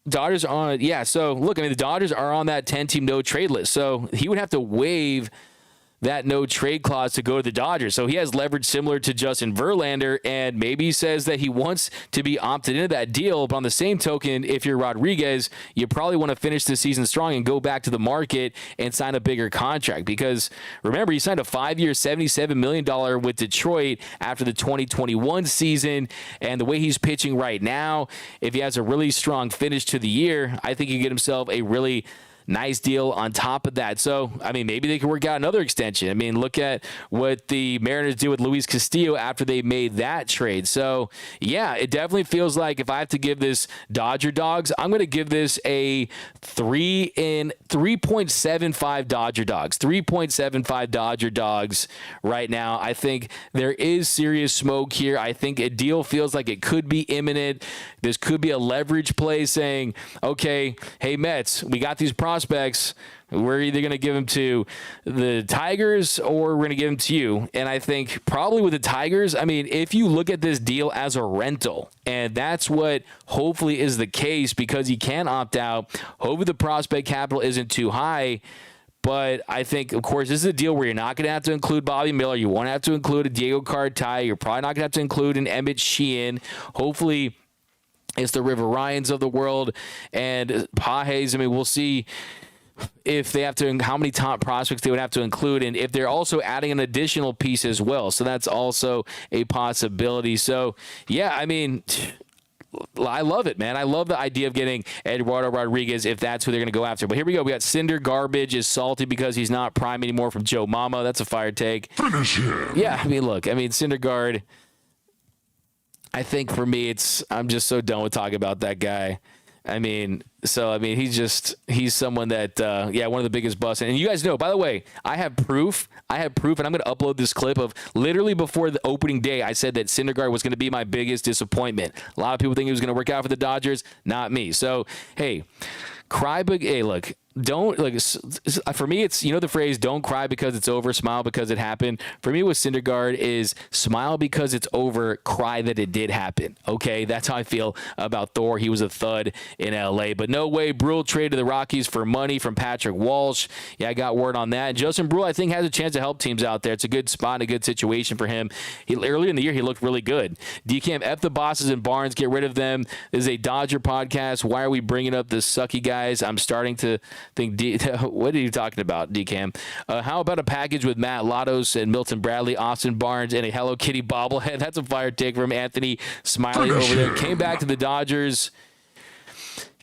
Dodgers on, yeah. So, look, I mean, the Dodgers are on that 10-team no-trade list. So, he would have to waive that no trade clause to go to the Dodgers. So he has leverage similar to Justin Verlander, and maybe he says that he wants to be opted into that deal. But on the same token, if you're Rodriguez, you probably want to finish the season strong and go back to the market and sign a bigger contract. Because remember, he signed a 5-year, $77 million with Detroit after the 2021 season. And the way he's pitching right now, if he has a really strong finish to the year, I think he can get himself a really nice deal on top of that. So, I mean, maybe they can work out another extension. I mean, look at what the Mariners did with Luis Castillo after they made that trade. So, yeah, it definitely feels like if I have to give this Dodger Dogs, I'm going to give this a 3.75 Dodger Dogs. 3.75 Dodger Dogs right now. I think there is serious smoke here. I think a deal feels like it could be imminent. This could be a leverage play saying, okay, hey, Mets, we got these prospects. We're either going to give them to the Tigers or we're going to give them to you. And I think probably with the Tigers, I mean, if you look at this deal as a rental, and that's what hopefully is the case because he can opt out, hopefully the prospect capital isn't too high. But I think, of course, this is a deal where you're not going to have to include Bobby Miller. You won't have to include a Diego Cartaya. You're probably not going to have to include an Emmett Sheehan. Hopefully, It's the River Ryans of the world and Pages. I mean, we'll see if they have to, how many top prospects they would have to include, and if they're also adding an additional piece as well. So that's also a possibility. So, yeah, I mean, I love it, man. I love the idea of getting Eduardo Rodriguez if that's who they're going to go after. But here we go. We got Cinder Garbage is salty because he's not prime anymore from Joe Mama. That's a fire take. Finish him. Yeah, I mean, look, Syndergaard, I think for me, I'm just so done with talking about that guy. He's someone that, one of the biggest busts. And you guys know, by the way, I have proof, and I'm going to upload this clip of literally before the opening day, I said that Syndergaard was going to be my biggest disappointment. A lot of people think he was going to work out for the Dodgers, not me. So, hey, look. Don't, like, for me, it's, the phrase, don't cry because it's over, smile because it happened. For me with Syndergaard is smile because it's over, cry that it did happen. Okay, that's how I feel about Thor. He was a thud in LA, but no way. Brule traded the Rockies for money from Patrick Walsh. Yeah, I got word on that. Justin Brule, I think, has a chance to help teams out there. It's a good spot and a good situation for him. Earlier in the year, he looked really good. DCAM, F the bosses and Barnes, get rid of them. This is a Dodger podcast. Why are we bringing up the sucky guys? I'm starting to think, what are you talking about, DCAM? How about a package with Matt Latos and Milton Bradley, Austin Barnes, and a Hello Kitty bobblehead? That's a fire take from Anthony Smiley over there. Came back to the Dodgers.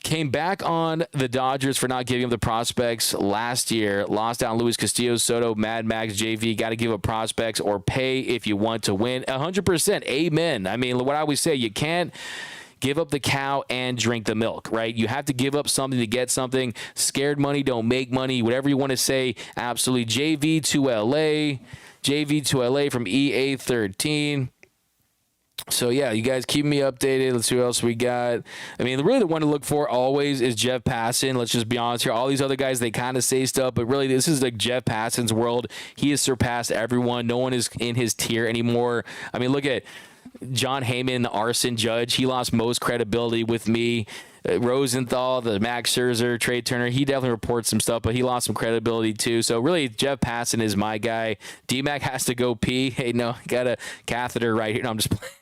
Came back on the Dodgers for not giving up the prospects last year. Lost out on Luis Castillo, Soto, Mad Max, JV. Got to give up prospects or pay if you want to win. 100%. Amen. I mean, what I always say, you can't give up the cow and drink the milk, right? You have to give up something to get something. Scared money don't make money. Whatever you want to say, absolutely. JV to LA from EA13. So, yeah, you guys keep me updated. Let's see what else we got. I mean, really the one to look for always is Jeff Passan. Let's just be honest here. All these other guys, they kind of say stuff, but really this is like Jeff Passan's world. He has surpassed everyone. No one is in his tier anymore. I mean, look at John Heyman, the arson judge. He lost most credibility with me. Rosenthal, the Max Scherzer, Trey Turner, he definitely reports some stuff, but he lost some credibility too. So really, Jeff Passan is my guy. D-Mac has to go pee. Hey, no, got a catheter right here. No, I'm just playing.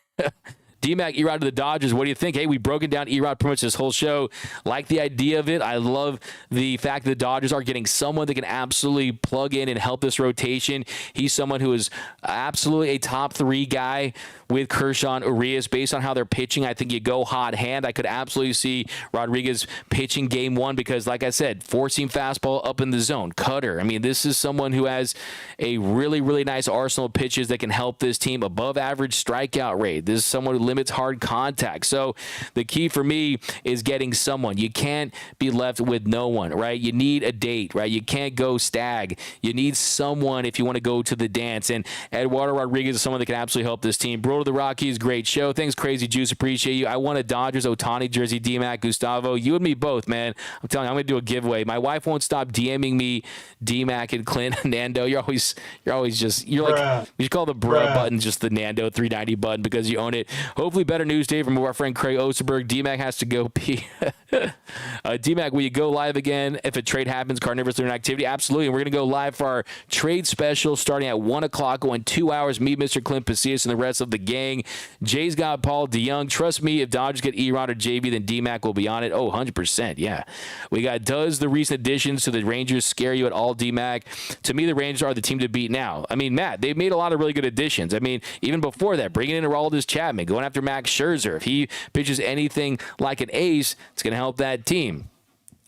D-Mac, Erod to the Dodgers. What do you think? Hey, we've broken down Erod pretty much this whole show. Like the idea of it. I love the fact that the Dodgers are getting someone that can absolutely plug in and help this rotation. He's someone who is absolutely a top 3 guy with Kershaw and Urias. Based on how they're pitching, I think you go hot hand. I could absolutely see Rodriguez pitching game 1 because, like I said, four-seam fastball up in the zone. Cutter. I mean, this is someone who has a really, really nice arsenal of pitches that can help this team. Above average strikeout rate. This is someone who limits hard contact. So the key for me is getting someone. You can't be left with no one, right? You need a date, right? You can't go stag. You need someone if you want to go to the dance. And Eduardo Rodriguez is someone that can absolutely help this team. Bro to the Rockies, great show. Thanks, Crazy Juice. Appreciate you. I want a Dodgers Ohtani jersey, D-Mac, Gustavo. You and me both, man. I'm telling you, I'm going to do a giveaway. My wife won't stop DMing me, D-Mac and Clint, Nando. You're like, we should call the bruh button just the Nando 390 button because you own it. Hopefully better news day from our friend Craig Osterberg. D-Mac has to go pee. D-Mac, will you go live again if a trade happens? Carnivorous Lunar Activity? Absolutely. And we're going to go live for our trade special starting at 1 o'clock, going 2 hours. Me, Mr. Clint Pasillas, and the rest of the gang. Jay's got Paul DeYoung. Trust me, if Dodgers get Erod or JV, then D-Mac will be on it. Oh, 100%. Yeah. We got, does the recent additions to the Rangers scare you at all, D-Mac? To me, the Rangers are the team to beat now. I mean, Matt, they've made a lot of really good additions. I mean, even before that, bringing in Aroldis Chapman, going after Max Scherzer. If he pitches anything like an ace, it's going to help that team.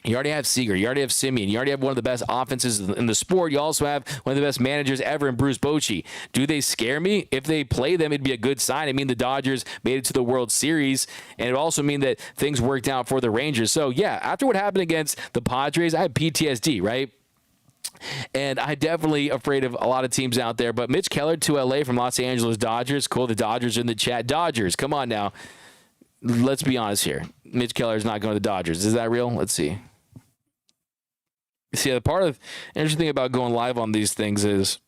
You already have Seager. You already have Simeon. You already have one of the best offenses in the sport. You also have one of the best managers ever in Bruce Bochy. Do they scare me? If they play them, it'd be a good sign. I mean, the Dodgers made it to the World Series, and it would also mean that things worked out for the Rangers. So, yeah, after what happened against the Padres, I had PTSD, right? And I'm definitely afraid of a lot of teams out there. But Mitch Keller to LA from Los Angeles Dodgers. Cool, the Dodgers in the chat. Dodgers, come on now. Let's be honest here. Mitch Keller is not going to the Dodgers. Is that real? Let's see. See, the part of the interesting thing about going live on these things is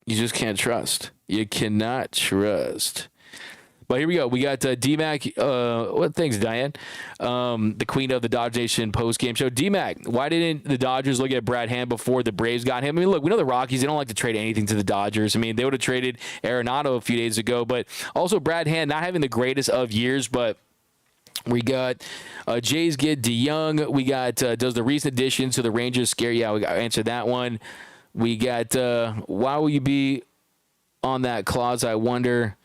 you just can't trust. You cannot trust. But here we go. We got D-Mac. Thanks, Diane. The queen of the Dodger Nation post-game show. D-Mac, why didn't the Dodgers look at Brad Hand before the Braves got him? I mean, look, we know the Rockies, they don't like to trade anything to the Dodgers. I mean, they would have traded Arenado a few days ago. But also Brad Hand not having the greatest of years, but We got Jays get DeYoung. We got does the recent addition to the Rangers scare you? Yeah, we got answer that one. We got why will you be on that clause? I wonder.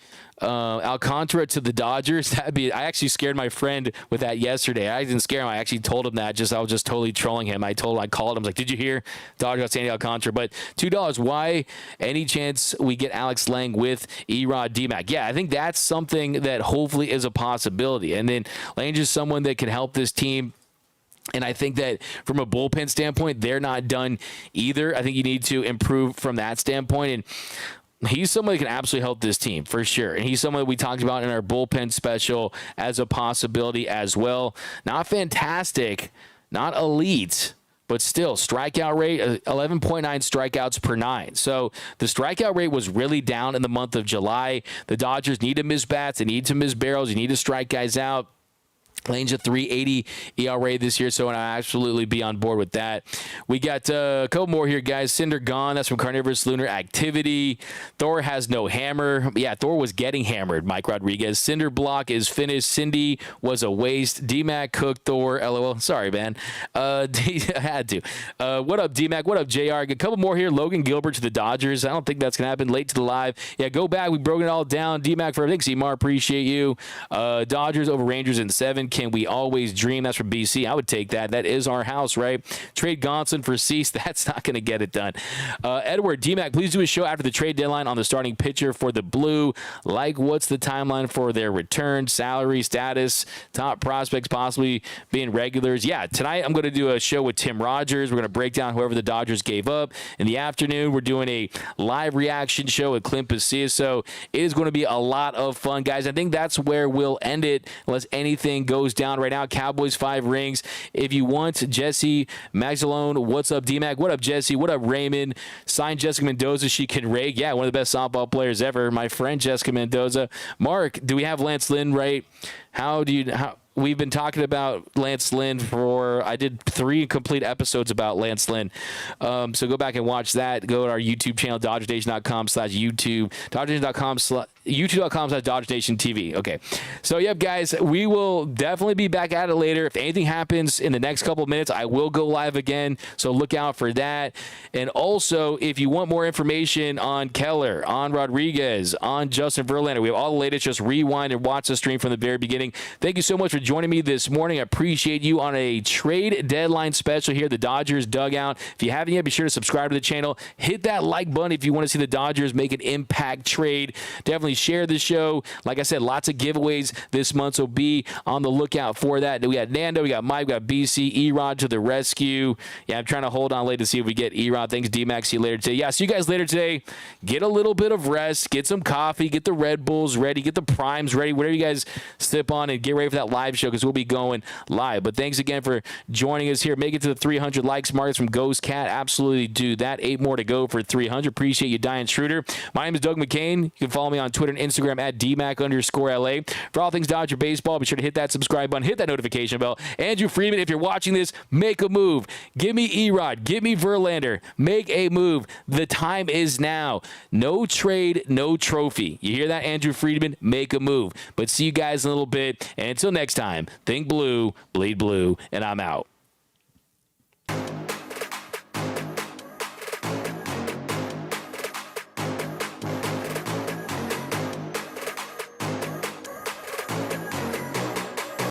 Alcantara to the Dodgers. I actually scared my friend with that yesterday. I didn't scare him. I actually told him that. I was just totally trolling him. I called him. I was like, did you hear Dodgers got Sandy Alcantara? But $2. Why? Any chance we get Alex Lang with Erod DMAC? Yeah, I think that's something that hopefully is a possibility. And then Lang is someone that can help this team. And I think that from a bullpen standpoint, they're not done either. I think you need to improve from that standpoint. And he's someone that can absolutely help this team for sure. And he's someone that we talked about in our bullpen special as a possibility as well. Not fantastic, not elite, but still strikeout rate, 11.9 strikeouts per 9. So the strikeout rate was really down in the month of July. The Dodgers need to miss bats. They need to miss barrels. You need to strike guys out. Lane's a 3.80 ERA this year, so I'll absolutely be on board with that. We got a couple more here, guys. Cinder gone. That's from Carnivorous Lunar Activity. Thor has no hammer. Yeah, Thor was getting hammered, Mike Rodriguez. Cinder block is finished. Cindy was a waste. DMAC cooked Thor. LOL. Sorry, man. I had to. What up, DMAC? What up, JR? A couple more here. Logan Gilbert to the Dodgers. I don't think that's going to happen. Late to the live. Yeah, go back. We broke it all down. DMAC for everything. Seymour, appreciate you. Dodgers over Rangers in 7. Can we always dream? That's from BC. I would take that. That is our house, right? Trade Gonsolin for Cease. That's not going to get it done. Edward, DMAC, please do a show after the trade deadline on the starting pitcher for the Blue. What's the timeline for their return, salary, status, top prospects possibly being regulars? Yeah, tonight I'm going to do a show with Tim Rogers. We're going to break down whoever the Dodgers gave up. In the afternoon, we're doing a live reaction show with Clint Pacia. So it is going to be a lot of fun, guys. I think that's where we'll end it unless anything goes down right now. Cowboys 5 rings. If you want Jesse Magdalone, what's up, DMAC? What up, Jesse? What up, Raymond? Sign Jessica Mendoza. She can rake. Yeah, one of the best softball players ever. My friend Jessica Mendoza. Mark, do we have Lance Lynn right? How we've been talking about Lance Lynn I did 3 complete episodes about Lance Lynn. So go back and watch that. Go to our YouTube channel, DodgersNation.com/YouTube, YouTube.com/DodgersNation TV. Okay. So, yep, guys, we will definitely be back at it later. If anything happens in the next couple of minutes, I will go live again. So look out for that. And also, if you want more information on Keller, on Rodriguez, on Justin Verlander, we have all the latest. Just rewind and watch the stream from the very beginning. Thank you so much for joining me this morning. I appreciate you on a trade deadline special here, the Dodgers Dugout. If you haven't yet, be sure to subscribe to the channel. Hit that like button if you want to see the Dodgers make an impact trade. Definitely share the show. Like I said, lots of giveaways this month, so be on the lookout for that. We got Nando, we got Mike, we got BC, Erod to the rescue. Yeah, I'm trying to hold on late to see if we get Erod. Thanks, DMAX. See you later today. Yeah, see you guys later today. Get a little bit of rest, get some coffee, get the Red Bulls ready, get the Primes ready, whatever you guys sip on, and get ready for that live show because we'll be going live. But thanks again for joining us here. Make it to the 300 likes. Marcus from Ghost Cat. Absolutely do that. 8 more to go for 300. Appreciate you, Diane Schroeder. My name is Doug McCain. You can follow me on Twitter and Instagram at DMAC_LA. For all things Dodger baseball, be sure to hit that subscribe button, hit that notification bell. Andrew Freeman, if you're watching this, make a move. Give me Erod. Give me Verlander. Make a move. The time is now. No trade, no trophy. You hear that, Andrew Friedman? Make a move. But see you guys in a little bit. And until next time, think blue, bleed blue, and I'm out.